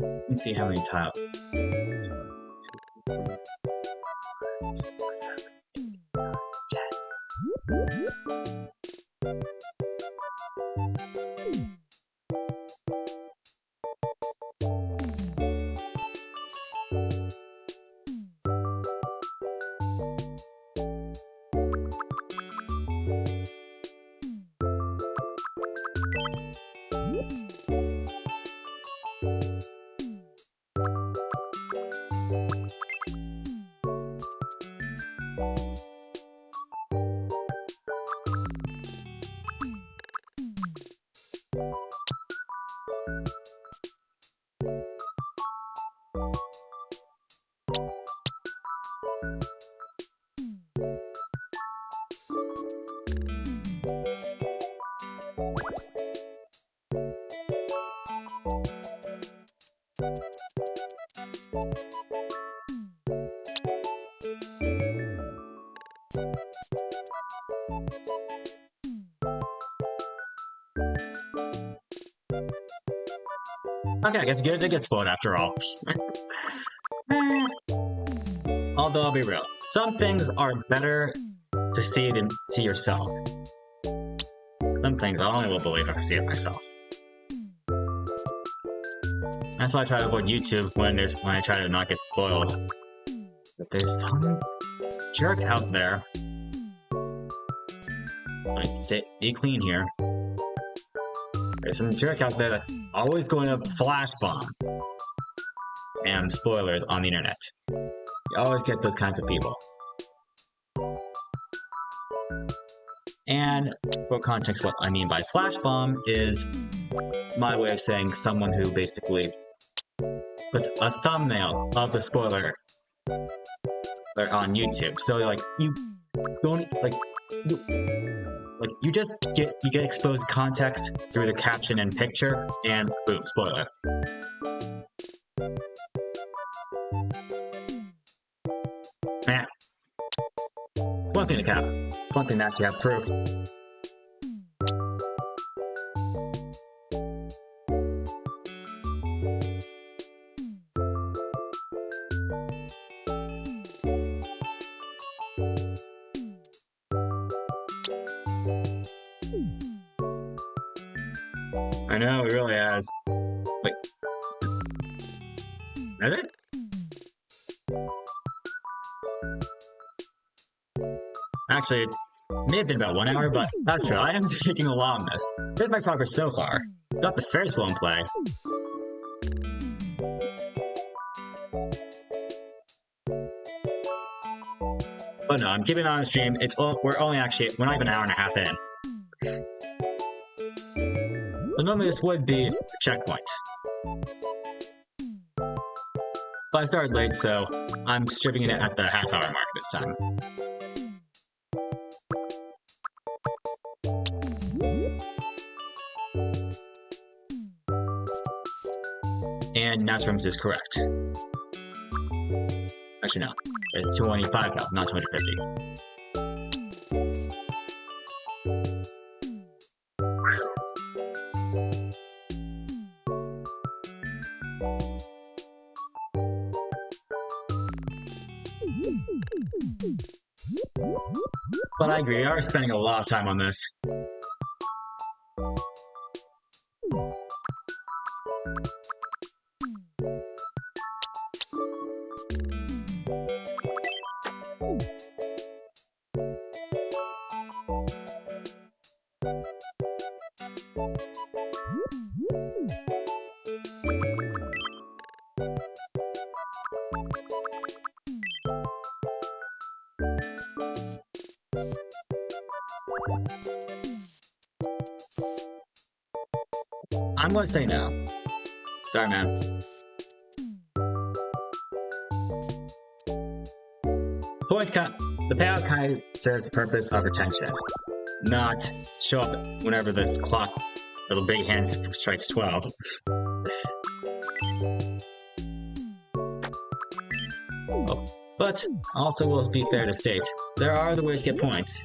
Let me see how many tiles. 1, 2, 3, 4, 5, 6, 7, 8, 9, 10. Okay, I guess good to get spoiled after all. Although I'll be real, some things are better to see than see yourself. Some things I only will believe if I see it myself. That's why I try to avoid YouTube when I try to not get spoiled. But there's some jerk out there. Let me be clean here. There's some jerk out there that's always going to flash bomb. And spoilers on the internet. You always get those kinds of people. And for context, what I mean by flash bomb is my way of saying someone who basically puts a thumbnail of the spoiler on YouTube. So like you don't you just get exposed context through the caption and picture, and boom, spoiler. Man, it's one thing to cap. It's one thing to actually have proof. I know, it really has. Wait. Is it? Actually, it may have been about 1 hour, but that's true. I am taking a lot on this. Here's my progress so far. Got the first one play. But no, I'm keeping it on stream. We're not even an hour and a half in. But normally this would be a checkpoint. But I started late, so I'm stripping it at the half-hour mark this time. And Nasrum's is correct. Actually, no. It's 25 now, not 2050. But I agree, we are spending a lot of time on this. I'm gonna say no. Sorry, man. The payout kind of serves the purpose of retention, not show up whenever the clock, little big hand strikes 12. Oh, but also will be fair to state, there are other ways to get points.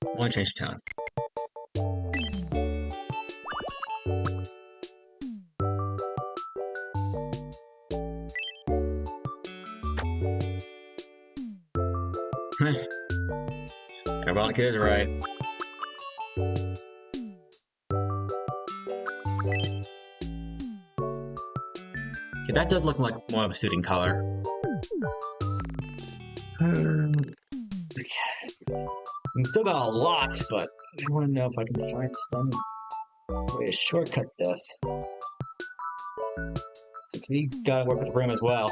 I want to change the tone. Ironic is right. Okay, that does look like more of a suiting color. I've still got a lot, but I want to know if I can find some way to shortcut this. Since we gotta work with the room as well.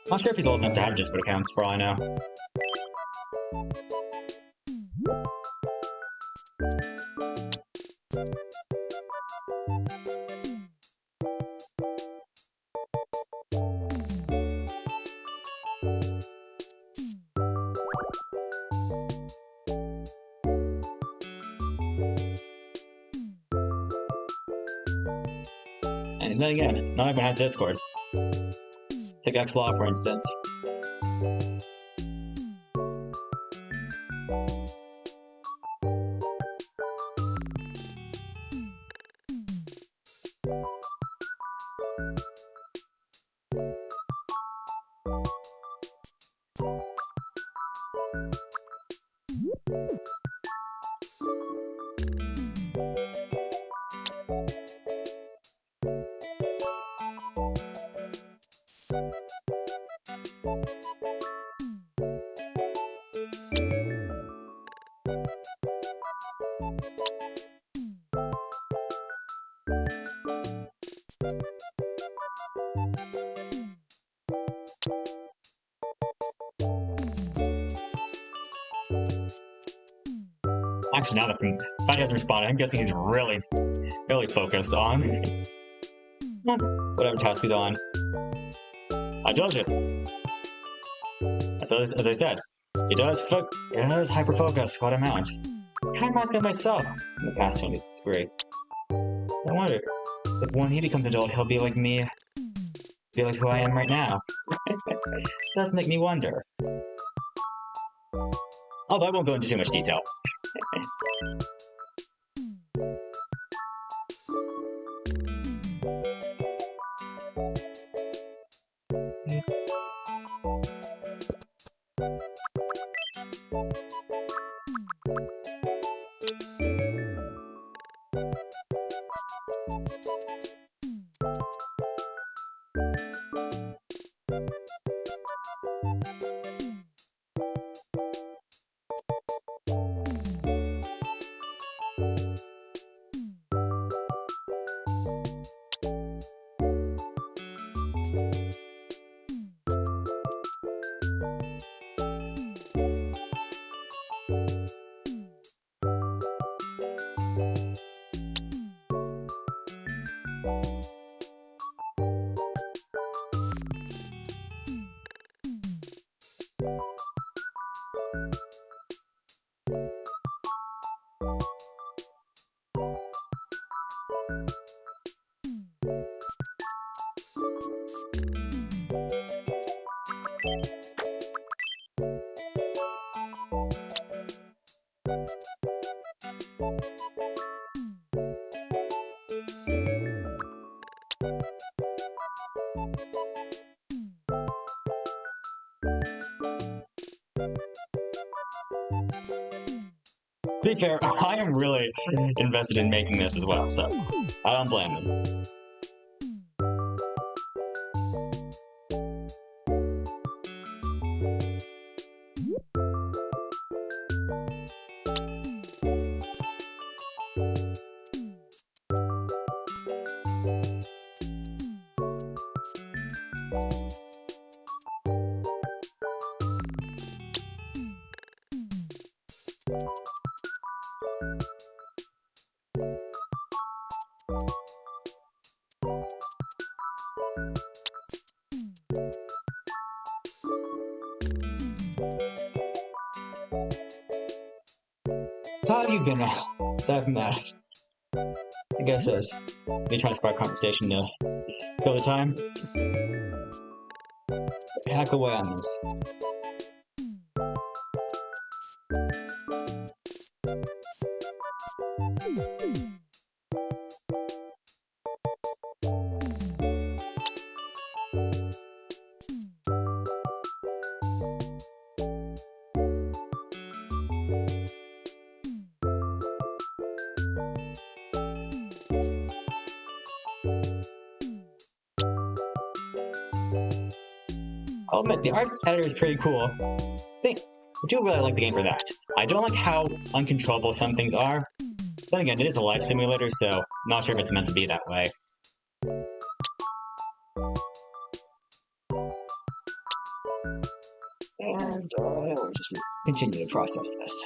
Not sure if he's old enough to have Discord accounts, for all I know. And then again, not everyone has Discord. Take Xlaw, for instance. Actually, now that he hasn't responded, I'm guessing he's really focused on whatever task he's on. I told you. As I said, it does hyper-focus quite amount. Kind of reminds me of myself in the past 23. So I wonder if when he becomes an adult, he'll be like me, be like who I am right now. Does make me wonder. Although I won't go into too much detail. To be fair, I am really invested in making this as well, so I don't blame him. So how have you been aside from that? I guess as me trying to spark conversation to fill the time. So hack away on this. I'll admit, the art editor is pretty cool. I do really like the game for that. I don't like how uncontrollable some things are. Then again, it is a life simulator, so I'm not sure if it's meant to be that way. And we'll just continue to process this.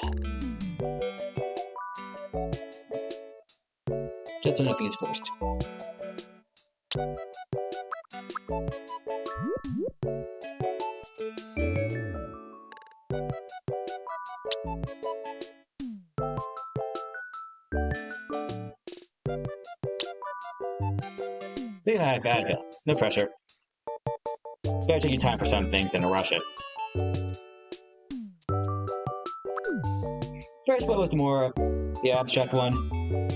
Just enough things first. See, I had bad feel. No pressure. It's better taking time for some things than to rush it. First, what was the abstract one?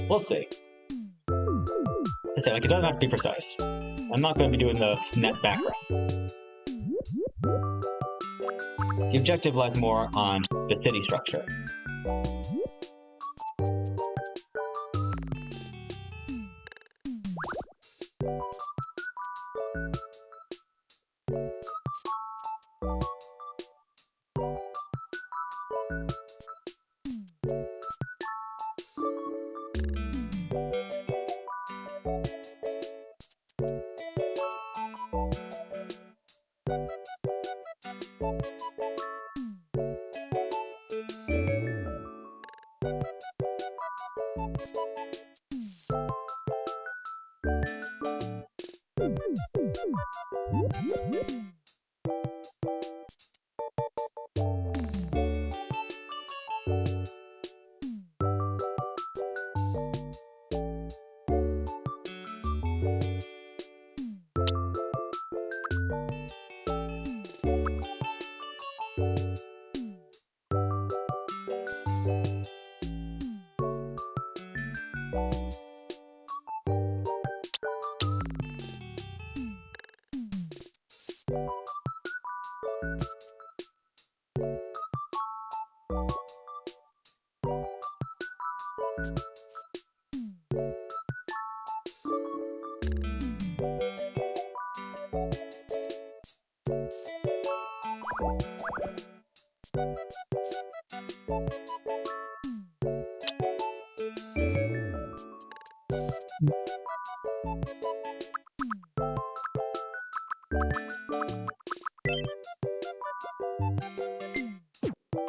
We'll see. I say, like, it doesn't have to be precise. I'm not going to be doing the net background. The objective lies more on the city structure.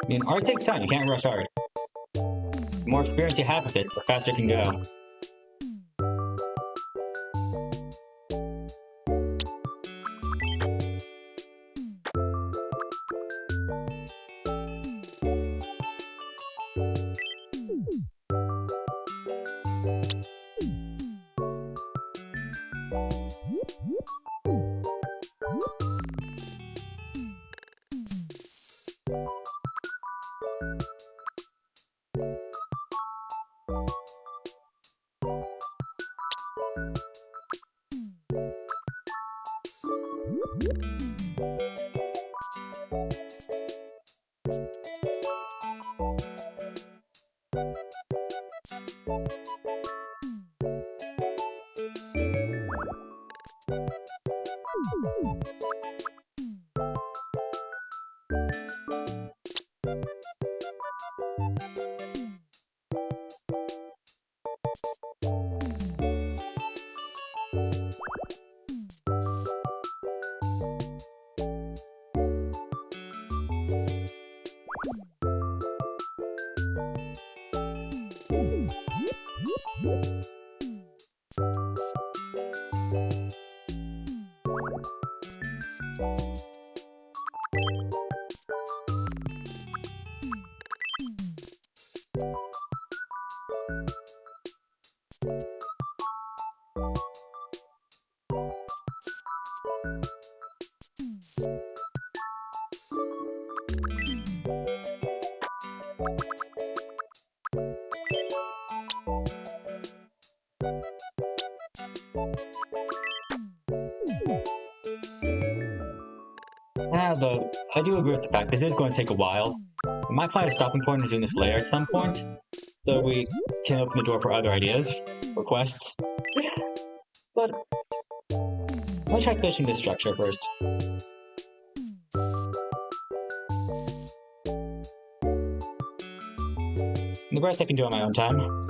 I mean, art takes time. You can't rush art. The more experience you have with it, the faster it can go. Though, I do agree with the fact this is going to take a while. We might find a stopping point in doing this layer at some point, so we can open the door for other ideas, requests. But let's try finishing this structure first. The rest I can do on my own time.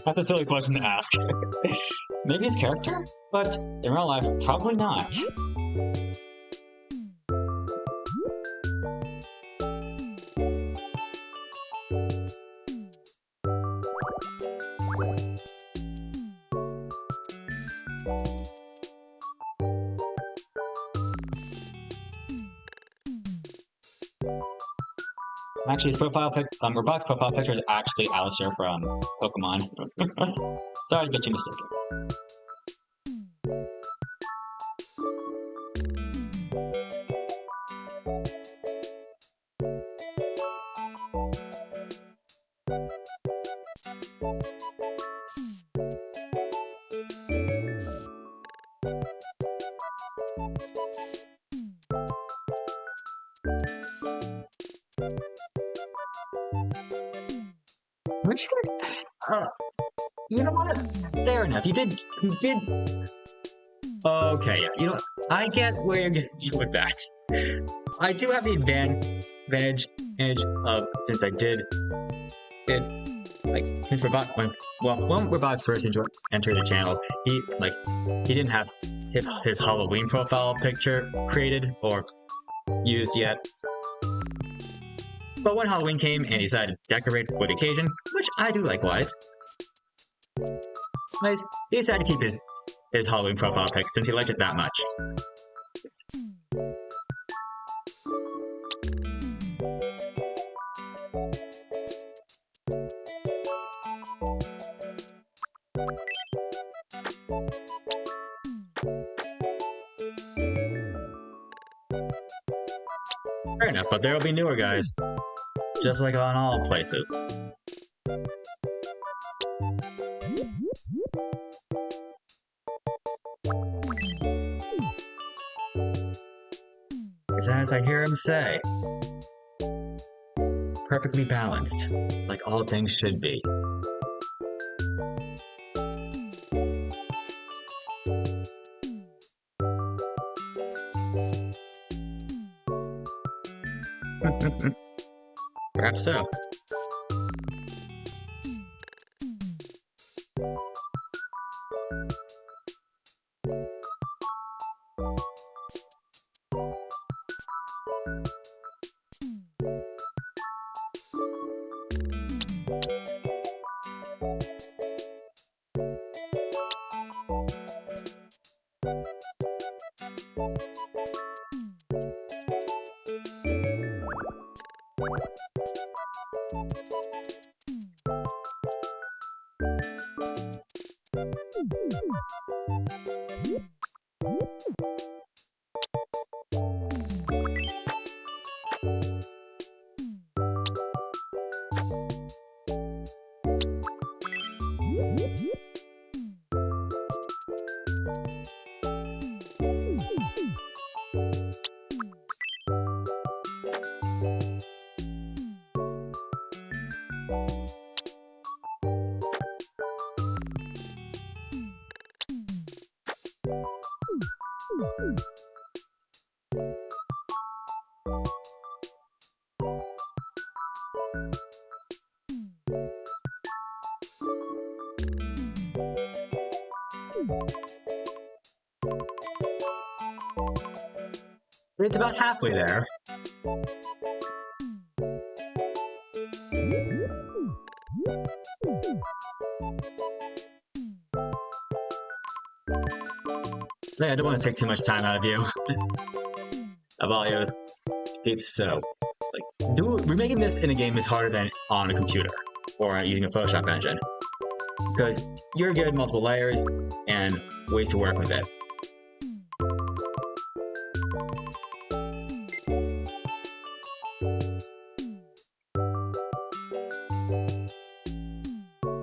That's a silly question to ask. Maybe his character? But in real life, probably not. Actually, his robotic profile picture is actually Alistair from Pokemon. Sorry to get you mistaken. Which you know what? Fair enough. You did. Okay, yeah. You know, I get where you're getting with that. I do have the advantage of, since I did it, like, since when Robot first entered the channel, he didn't have his Halloween profile picture created or used yet. But when Halloween came and he decided to decorate for the occasion, which I do likewise, he decided to keep his Halloween profile pic since he liked it that much. Fair enough, but there will be newer guys, just like on all places. As I hear him say, perfectly balanced, like all things should be. Perhaps so. It's about halfway there. So yeah, I don't want to take too much time out of you. Of all your peeps, so like, remaking this in a game is harder than on a computer or using a Photoshop engine, because you're given multiple layers and ways to work with it.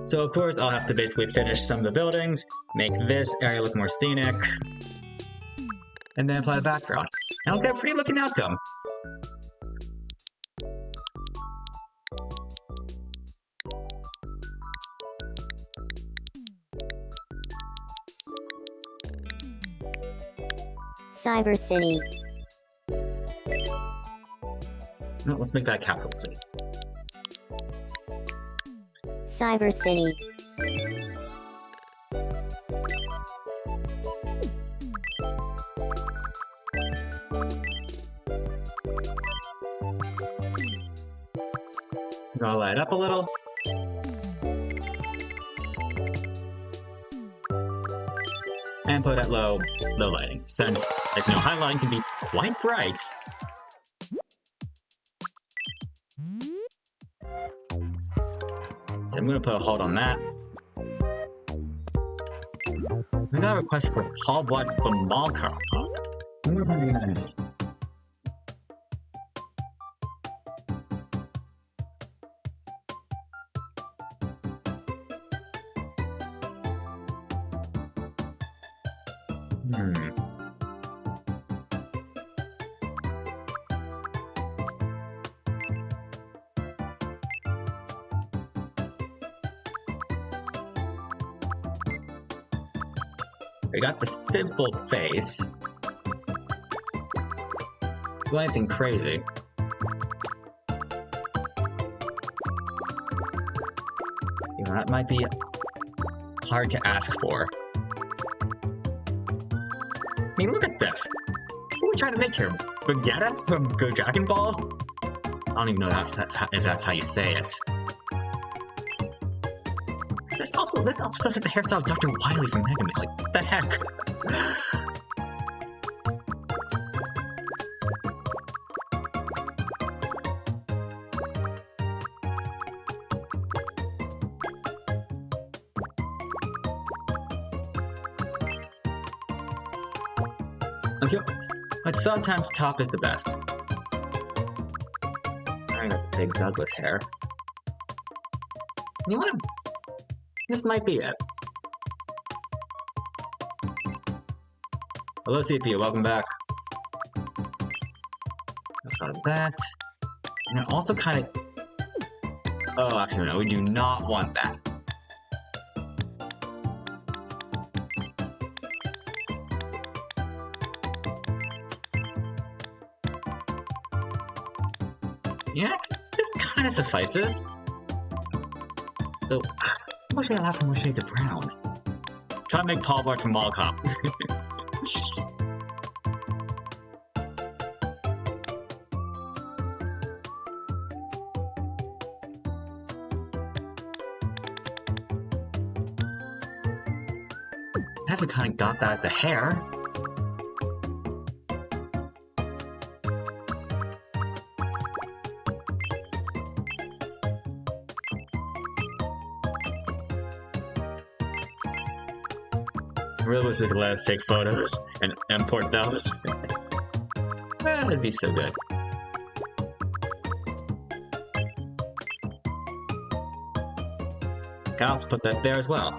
So of course, I'll have to basically finish some of the buildings, make this area look more scenic, and then apply the background. And I'll get a pretty looking outcome. Cyber City. No, let's make that capital C. Cyber City. Gonna light up a little. And put it at low lighting, since, as you know, high lighting can be quite bright. So I'm gonna put a hold on that. We got a request for Hall Blood from Malcar. I'm gonna find that. We got the simple face. Do anything crazy. You know, that might be hard to ask for. I mean, look at this. What are we trying to make here? Spaghetti from Good Dragon Ball? I don't even know if that's how you say it. This also feels like the hairstyle of Dr. Wily from Mega Man. Like, what the heck? Okay, but sometimes top is the best. I got the big Douglas hair. You know what? This might be it. Hello, CPU. Welcome back. Let's go to that. And it also kind of... Oh, actually, no. We do not want that. Yeah, this kind of suffices. So, how much did I have for more shades of brown? Try to make Paul Blart from Mall Cop. As we kind of got that as the hair. Really wish we could let us take photos and import those. That'd be so good. Can also put that there as well.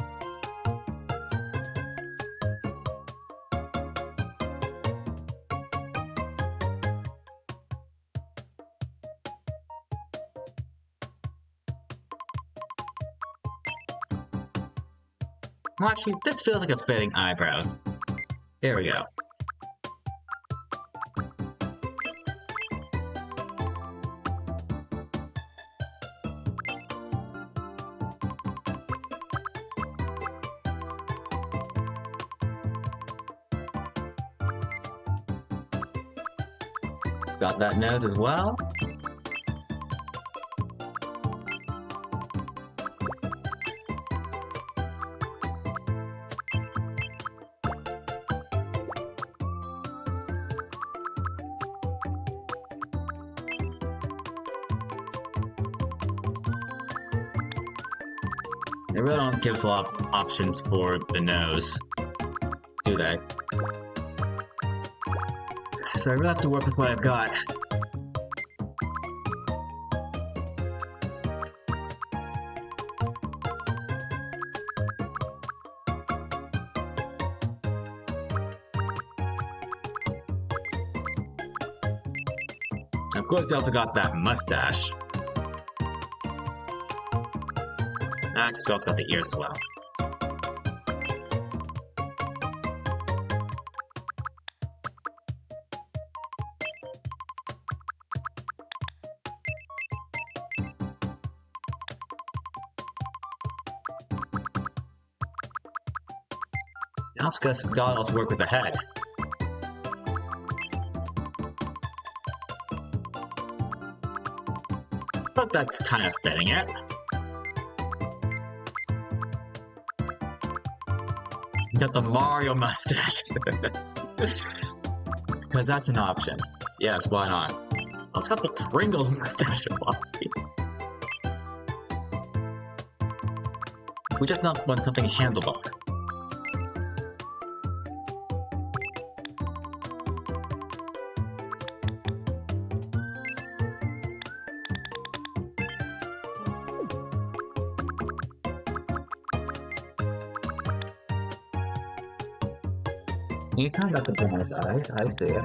Well, actually, this feels like a fitting eyebrows. There we go. Got that nose as well. They really don't give us a lot of options for the nose, do they? So I really have to work with what I've got. Of course, you also got that mustache. I just also got the ears as well. Now it's gotta also work with the head. But that's kind of fitting it. You got the Mario mustache. Because that's an option. Yes, why not? Also got the Pringles mustache. We just not want something handlebar. You kind of got the bonus eyes, I see it.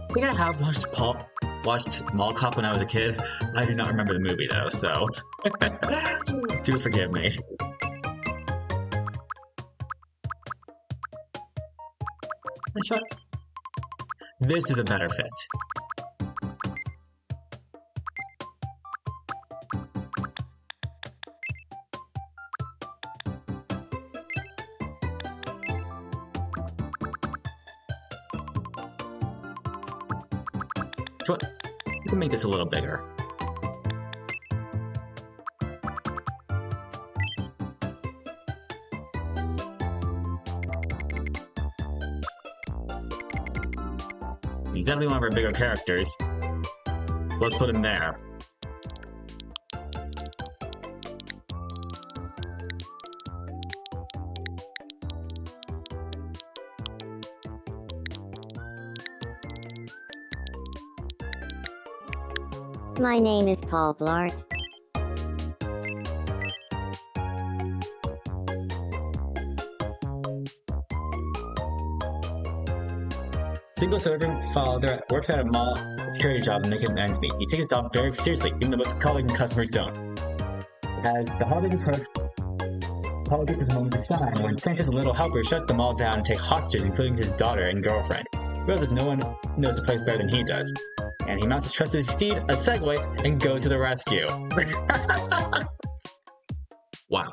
I think I have watched Mall Cop when I was a kid. I do not remember the movie though, so do forgive me. This is a better fit. So we can make this a little bigger. He's definitely one of our bigger characters, so let's put him there. My name is Paul Blart. Single serving father works at a mall security job and making ends meet. He takes his job very seriously, even though most of his colleagues and customers don't. As the holidays approach, Paul gets his moment to shine when Santa's little helpers shut them all down and take hostages, including his daughter and girlfriend. He realizes no one knows the place better than he does. And he mounts his trusted steed, a Segway, and goes to the rescue. Wow.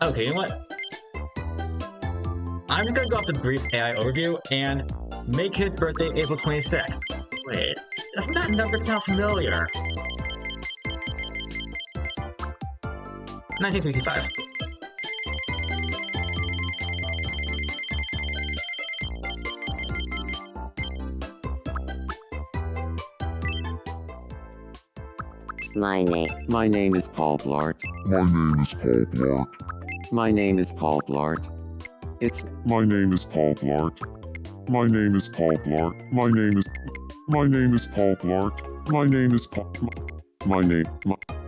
Okay, you know what? I'm just gonna go off the brief AI overview and make his birthday April 26th. Wait, doesn't that number sound familiar? 1965. My name is Paul Blart. My name is Paul Blart. My name is Paul Blart. My name is Paul Blart. My name is Paul Blart. My name is Paul.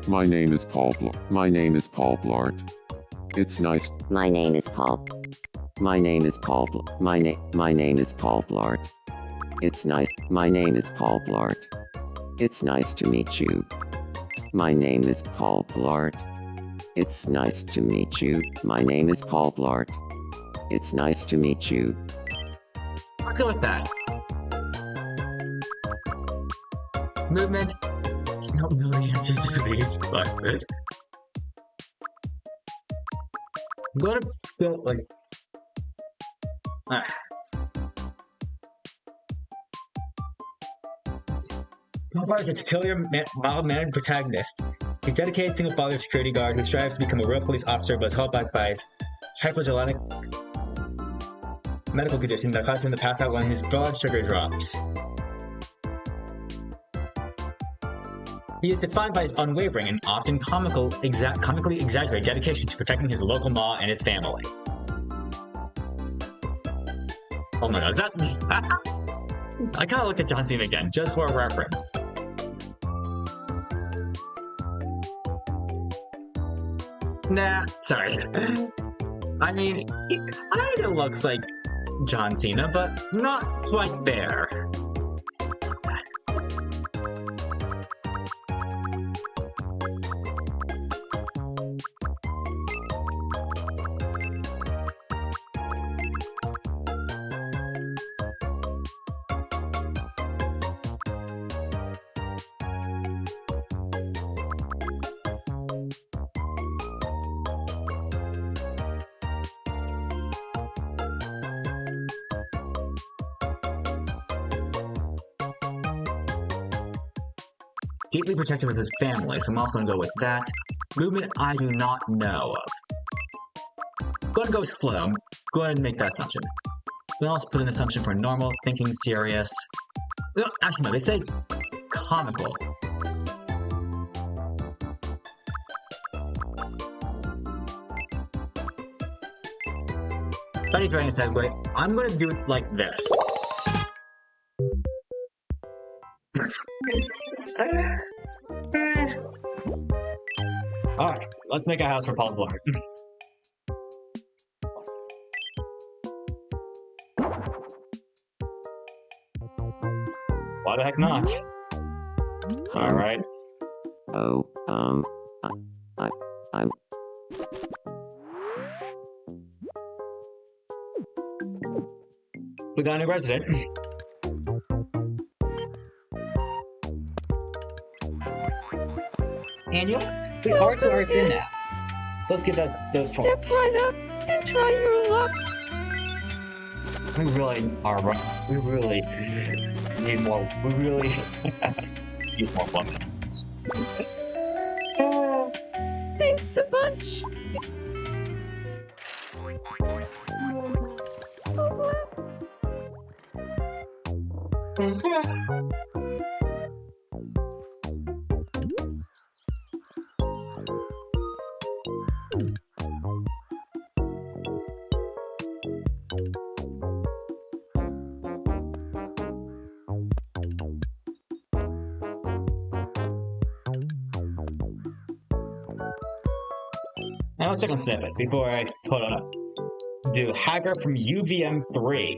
My name is Paul Blart. My name is Paul Blart. It's nice. My name is Paul. My name is Paul Blart. My name is Paul Blart. It's nice. My name is Paul Blart. It's nice to meet you. My name is Paul Blart. It's nice to meet you. My name is Paul Blart. It's nice to meet you. Let's go with that. Movement. I don't know the answers to these like this. I'm going to build like. Pomar is a titular, mild-mannered protagonist. He's dedicated single-father security guard who strives to become a real police officer but is held back by his hypergenic medical condition that causes him to pass out when his blood sugar drops. He is defined by his unwavering and often comically exaggerated dedication to protecting his local law and his family. Oh my god, is that... I gotta look at John Cena again, just for a reference. Nah, sorry. I mean, he kinda looks like John Cena, but not quite there. Deeply protective of his family, so I'm also going to go with that. Movement I do not know of. I'm going to go slow. Go ahead and make that assumption. We'll also put an assumption for normal, thinking, serious. No, actually, no, they say comical. Buddy's writing his head, wait, I'm going to do it like this. Alright, let's make a house for Paul Blart. Why the heck not? Alright. Oh, I'm... We got a new resident. And you know, the cards are in now. So let's give those points. Step right up and try your luck. We really are right. We really need more. We really need more women. Thanks a bunch. Now let's check on snippet before I put on up. Do Hacker from UVM3.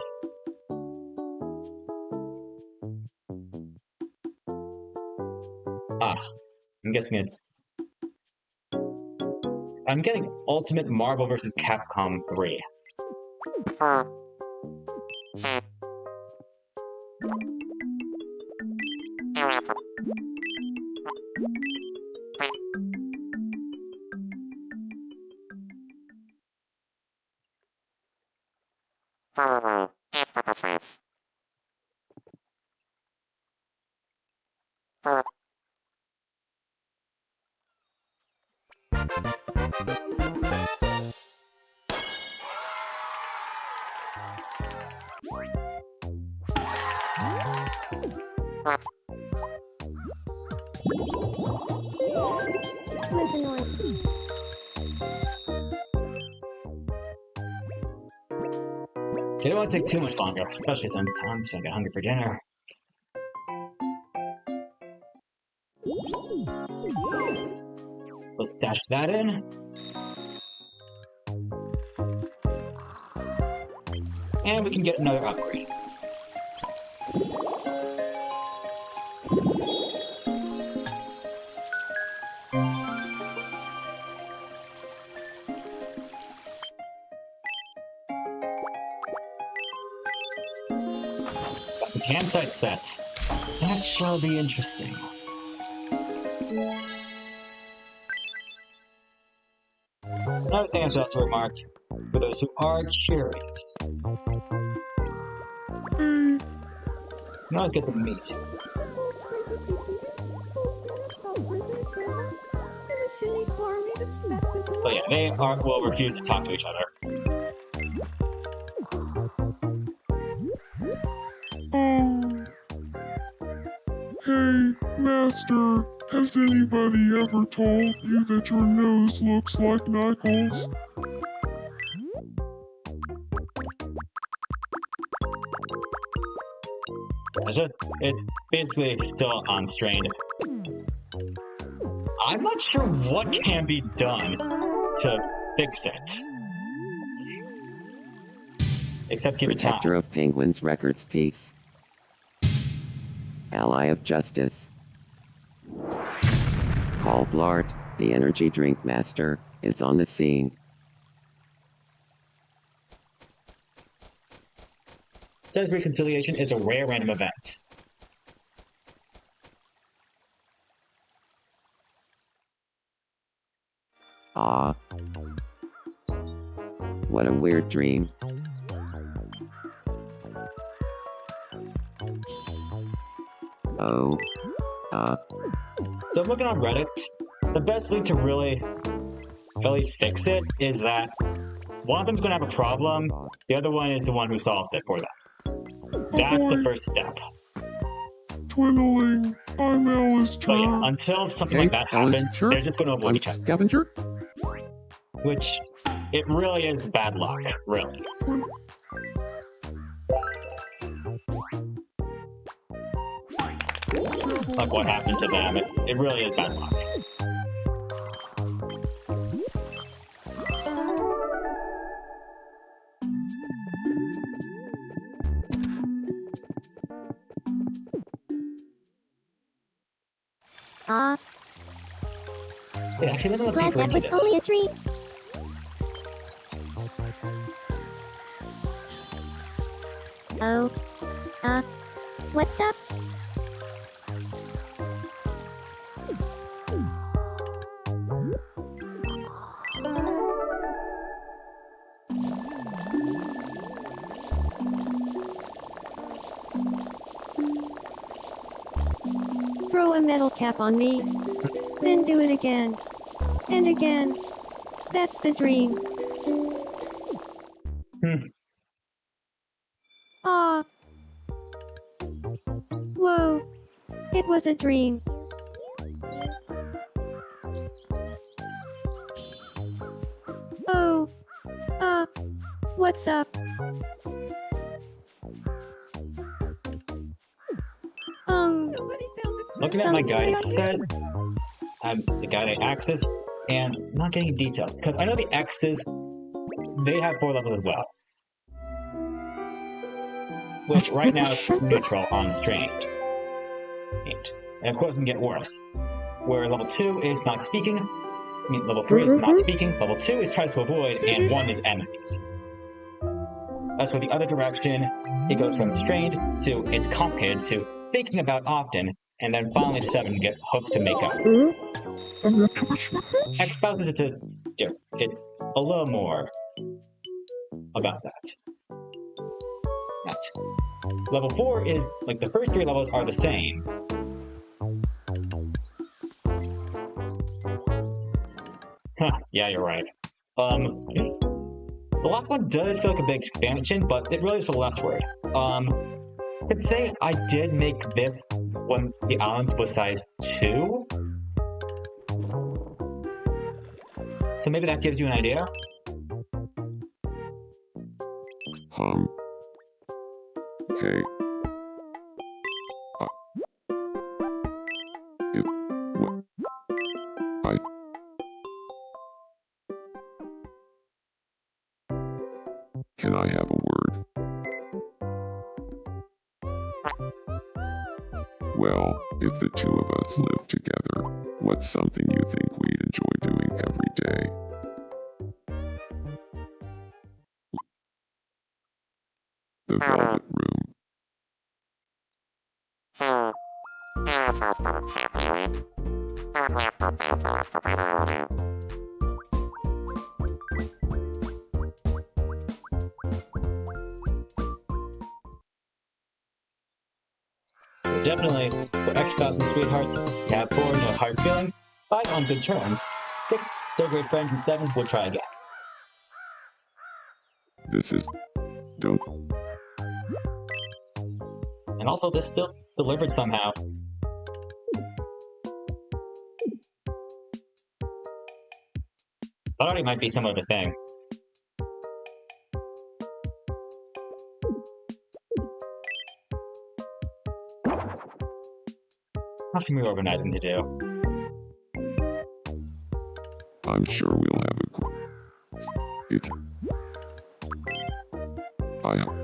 I'm guessing it's... I'm getting Ultimate Marvel vs. Capcom 3. It don't want to take too much longer, especially since I'm starting to get hungry for dinner. Let's stash that in. And we can get another upgrade. Campsite set. That shall be interesting. Another thing I should also remark, for those who are curious. You always get the meat. But yeah, they will refuse to talk to each other. Hey, Master, has anybody ever told you that your nose looks like Knuckles? It's basically still unstrained. I'm not sure what can be done to fix it. Except give it time. Protector of Penguins Records Peace. Ally of Justice. Paul Blart, the energy drink master, is on the scene. Says reconciliation is a rare random event. Ah. What a weird dream. Oh. So looking on Reddit, the best link to really fix it is that one of them's gonna have a problem, the other one is the one who solves it for them. That's the first step. Twiddling, I'm Alice. But yeah, until something like that happens, they're just gonna avoid each other. Scavenger? Which, it really is bad luck, really. Like what happened to them, it really is bad luck. Wait, actually, let me look deeper into this. Only a dream. Oh, what's up? Throw a metal cap on me. Then do it again. And again. That's the dream. Ah. Whoa. It was a dream. Oh. What's up? Looking at my guidance set, I'm the guided axis, and not getting details, because I know the X's, they have 4 levels as well. Which, right now, it's neutral on strained. And of course, it can get worse. Where level 2 is not speaking, level 3 is not speaking, level 2 is trying to avoid, and 1 is enemies. As for the other direction, it goes from strained to it's complicated to thinking about often, and then finally to 7 get hopes to make up. X-Spouses, it's a little more about that. Level 4 is, like, the first 3 levels are the same. Yeah, you're right. The last one does feel like a big expansion, but it really is for the leftward. I could say I did make this when the islands was size 2. So maybe that gives you an idea? Hey. Can I have a word? Well, if the two of us live together, what's something you think we'd enjoy doing every day? The Velvet Room. So definitely, for ex-spouse and sweethearts, you have 4 no hard feelings, 5 on good terms, 6 still great friends, and 7 will try again. This is dope. And also, this still delivered somehow. Thought it might be some other thing. Have some reorganizing to do. I'm sure we'll have a good. It. I hope.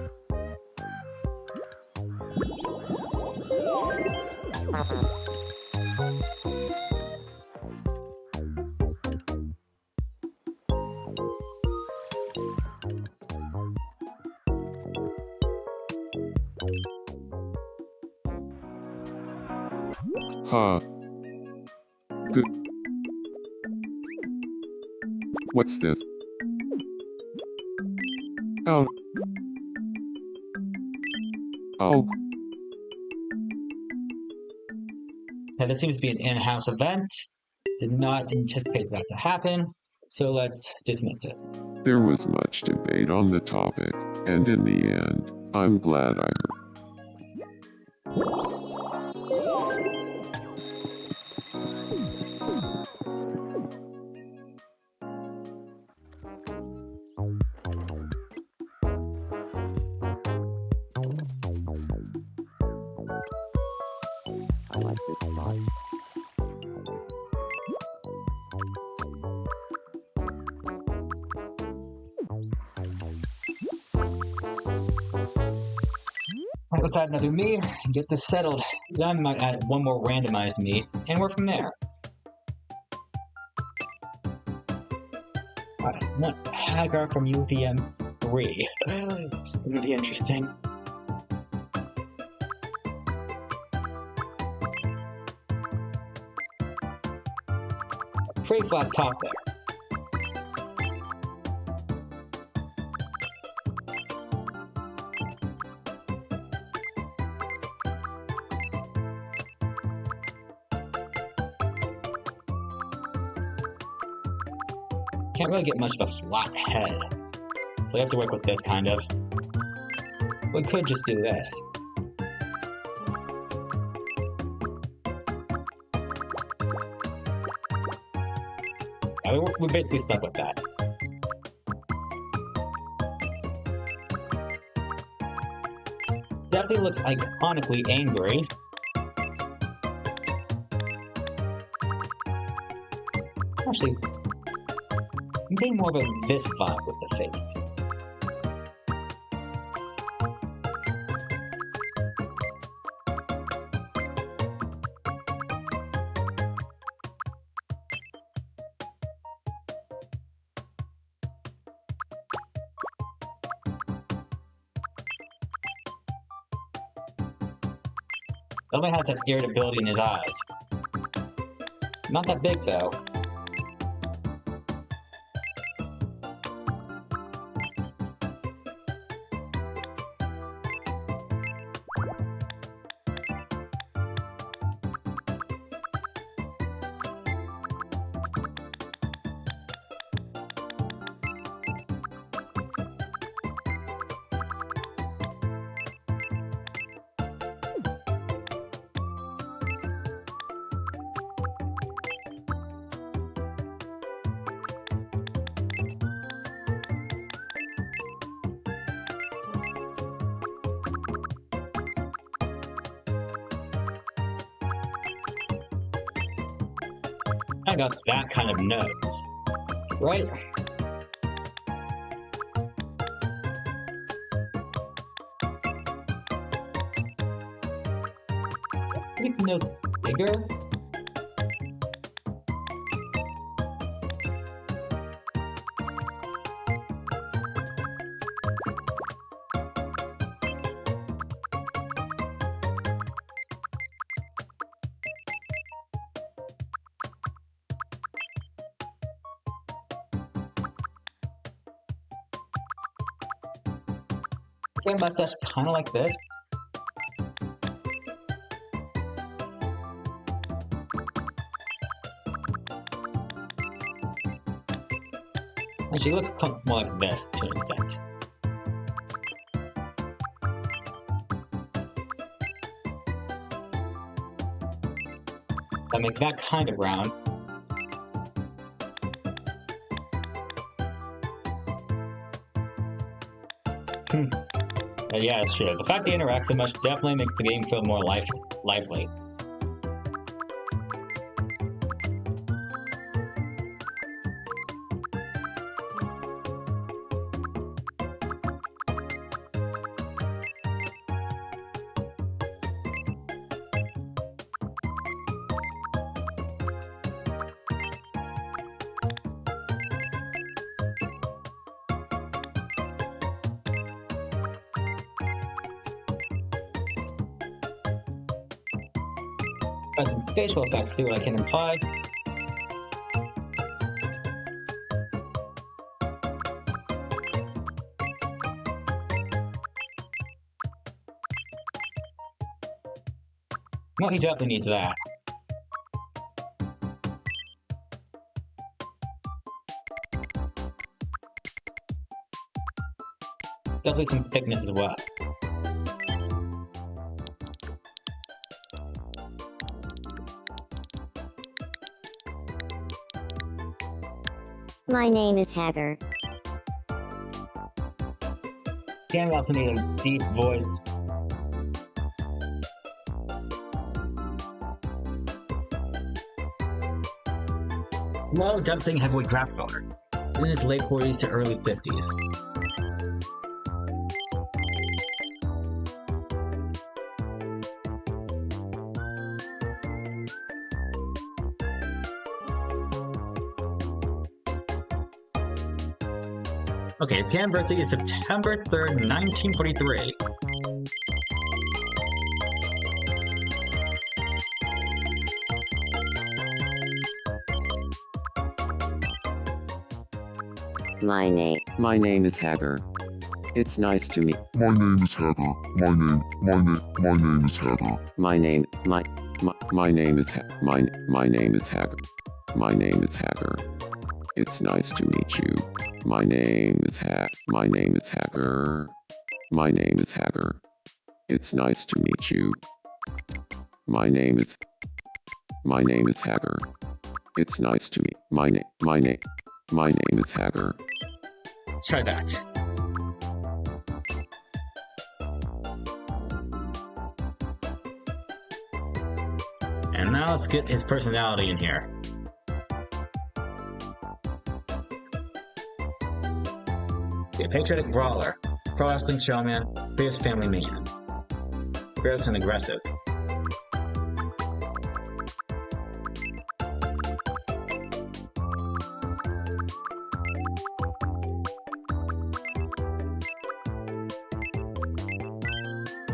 Huh. Good. What's this? Oh. Oh. Now, this seems to be an in-house event. Did not anticipate that to happen, so let's dismiss it. There was much debate on the topic, and in the end, I'm glad I heard. I like this spot. Alright, let's add another Mii and get this settled. Then I might add one more randomized Mii, and we're from there. Alright, one Hagar from UVM 3. This is gonna be interesting. Pretty flat top there. Can't really get much of a flat head, so you have to work with this kind of. We could just do this. Yeah, we're basically stuck with that. Definitely looks iconically angry. Actually, I'm getting more of a this vibe with the face. Elvin has that irritability in his eyes. Not that big though. I got that kind of nose, right? Make the nose bigger? Get a mustache kind of like this. And she looks more like this to an extent. I make that kind of round. But yeah, it's true. The fact they interact so much definitely makes the game feel more lively. Try some facial effects, see what I can imply. Well, he definitely needs that. Definitely some thickness as well. My name is Hagar. Can also need a deep voice. Low, devastating heavyweight draft owner. In his late 40s to early 50s. Okay, his canon birthday is September 3rd, 1943. My name is Hagar. It's nice to meet. My name is Hagar. My name is Hagar. My name is Hagar. My name is Hagar. It's nice to meet you. My name is Hagar. My name is Hagar. It's nice to meet you. My name is Hagar. It's nice to meet. My name is Hagar. Let's try that. And now let's get his personality in here. A patriotic brawler, pro wrestling showman, fierce family man. Fierce and aggressive.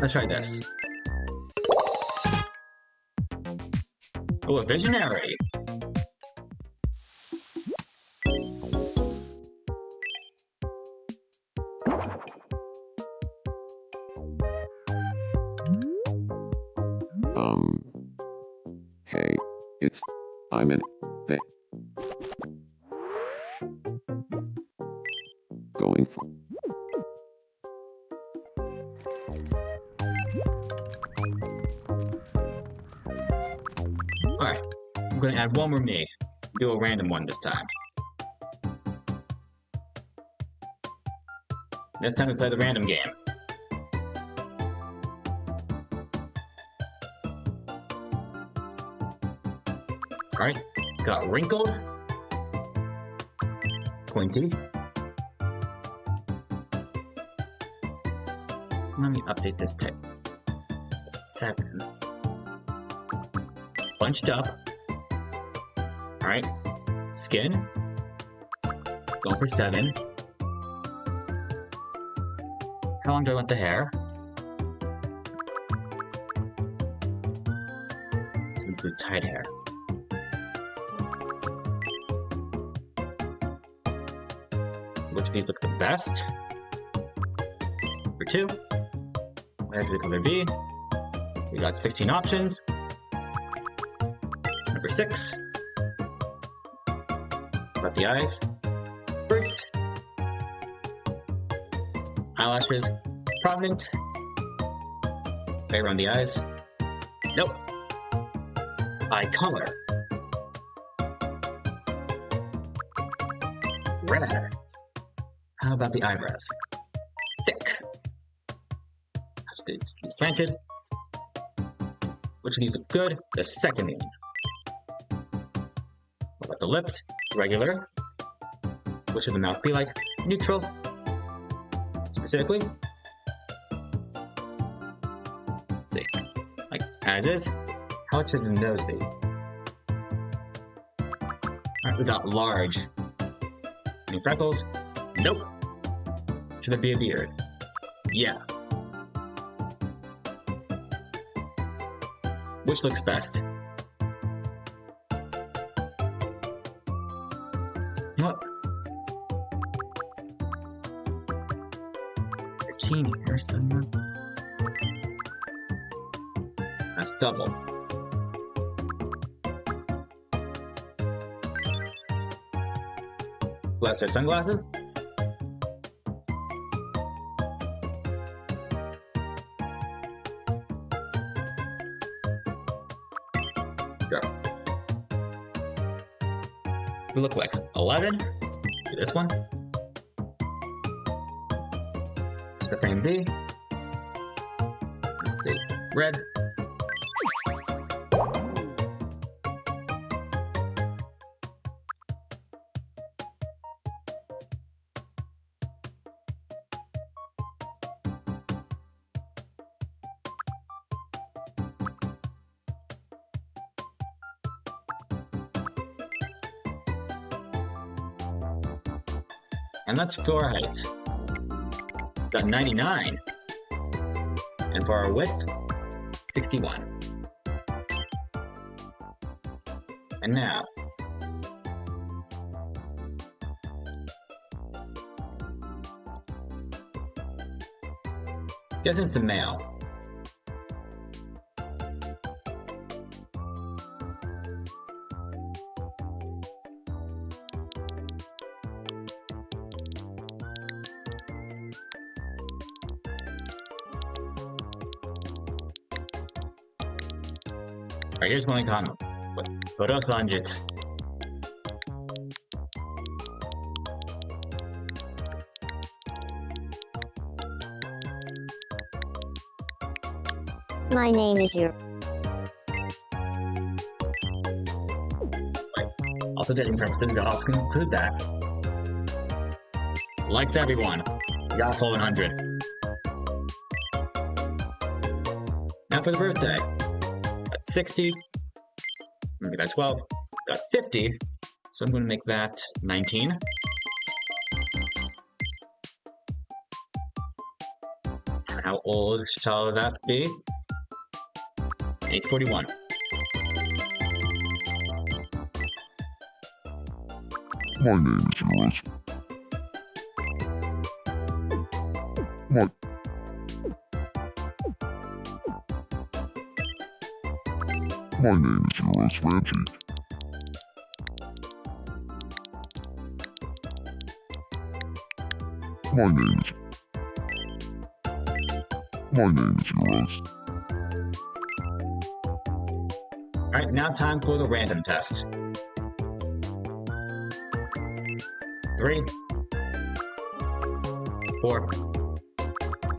Let's try this. Oh, a visionary. Hey, I'm in thing. Going for. Alright, I'm gonna add one more me. Do a random one this time. This time we play the random game. Alright, got wrinkled, pointy. Let me update this to 7. Bunched up. Alright, skin. Going for 7. How long do I want the hair? Do tight hair. Which of these look the best? Number 2. Where's the color B? We got 16 options. Number 6. About the eyes. First, eyelashes, prominent, right around the eyes. Nope. Eye color. Red. How about the eyebrows? Thick. Have to be slanted. Which of these look good? The second one. What about the lips? Regular. What should the mouth be like? Neutral. Specifically. Let's see. Like, as is. How should the nose be? Alright, we got large. Any freckles? Nope. Should there be a beard? Yeah. Which looks best? You know what? 13 here somewhere. That's double. Let's wear sunglasses. Go. We look like 11. Do this one. The frame B. Let's see. Red. And that's for our height. Got 99. And for our width, 61. And now, guessing it's a male. Alright, here's one comment with Tomodachi. My name is your. Also, dating preferences, you gotta include that. Likes everyone. You got full 100. Now for the birthday. Got 60. Maybe got 12. Got 50. So I'm going to make that 19. How old shall that be? Age 41. My name is yours. My name is yours, Reggie. My name is yours. Alright, now time for the random test. 3, 4,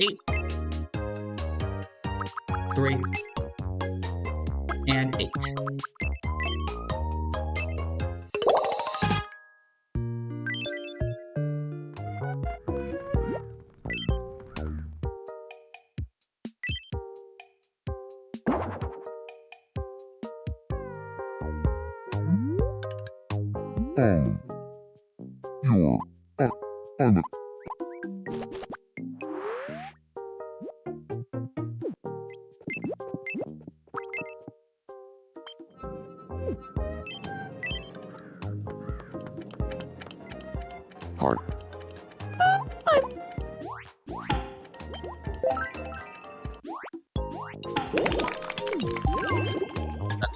8, 3, and 8. I'm a... Heart.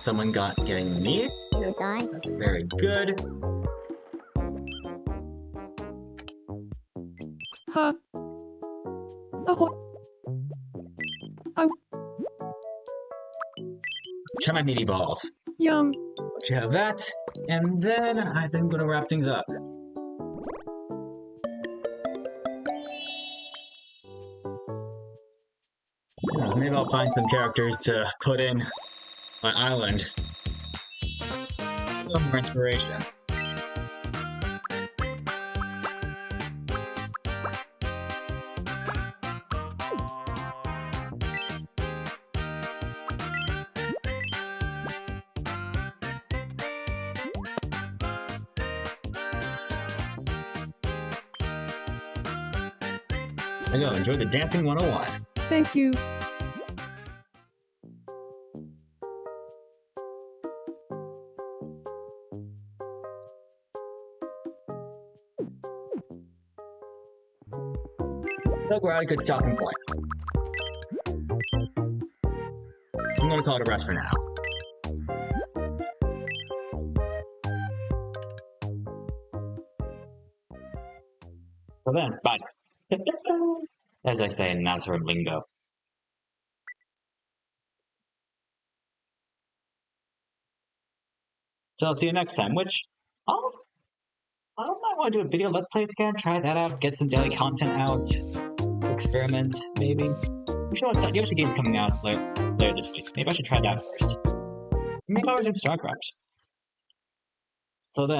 someone getting me. You die? That's very good. Huh. Oh. Try my meaty balls. Yum. You have that, and then I think I'm gonna wrap things up. Maybe I'll find some characters to put in my island. A little more inspiration. There you go, enjoy the Dancing 101. Thank you. I think we're at a good stopping point. So I'm gonna call it a rest for now. Well then, bye. As I say in Nazareth lingo. So I'll see you next time, which I might want to do a video let's plays again, try that out, get some daily content out, experiment, maybe. I'm sure Yoshi game's coming out later this week. Maybe I should try that first. Maybe I was in StarCraft.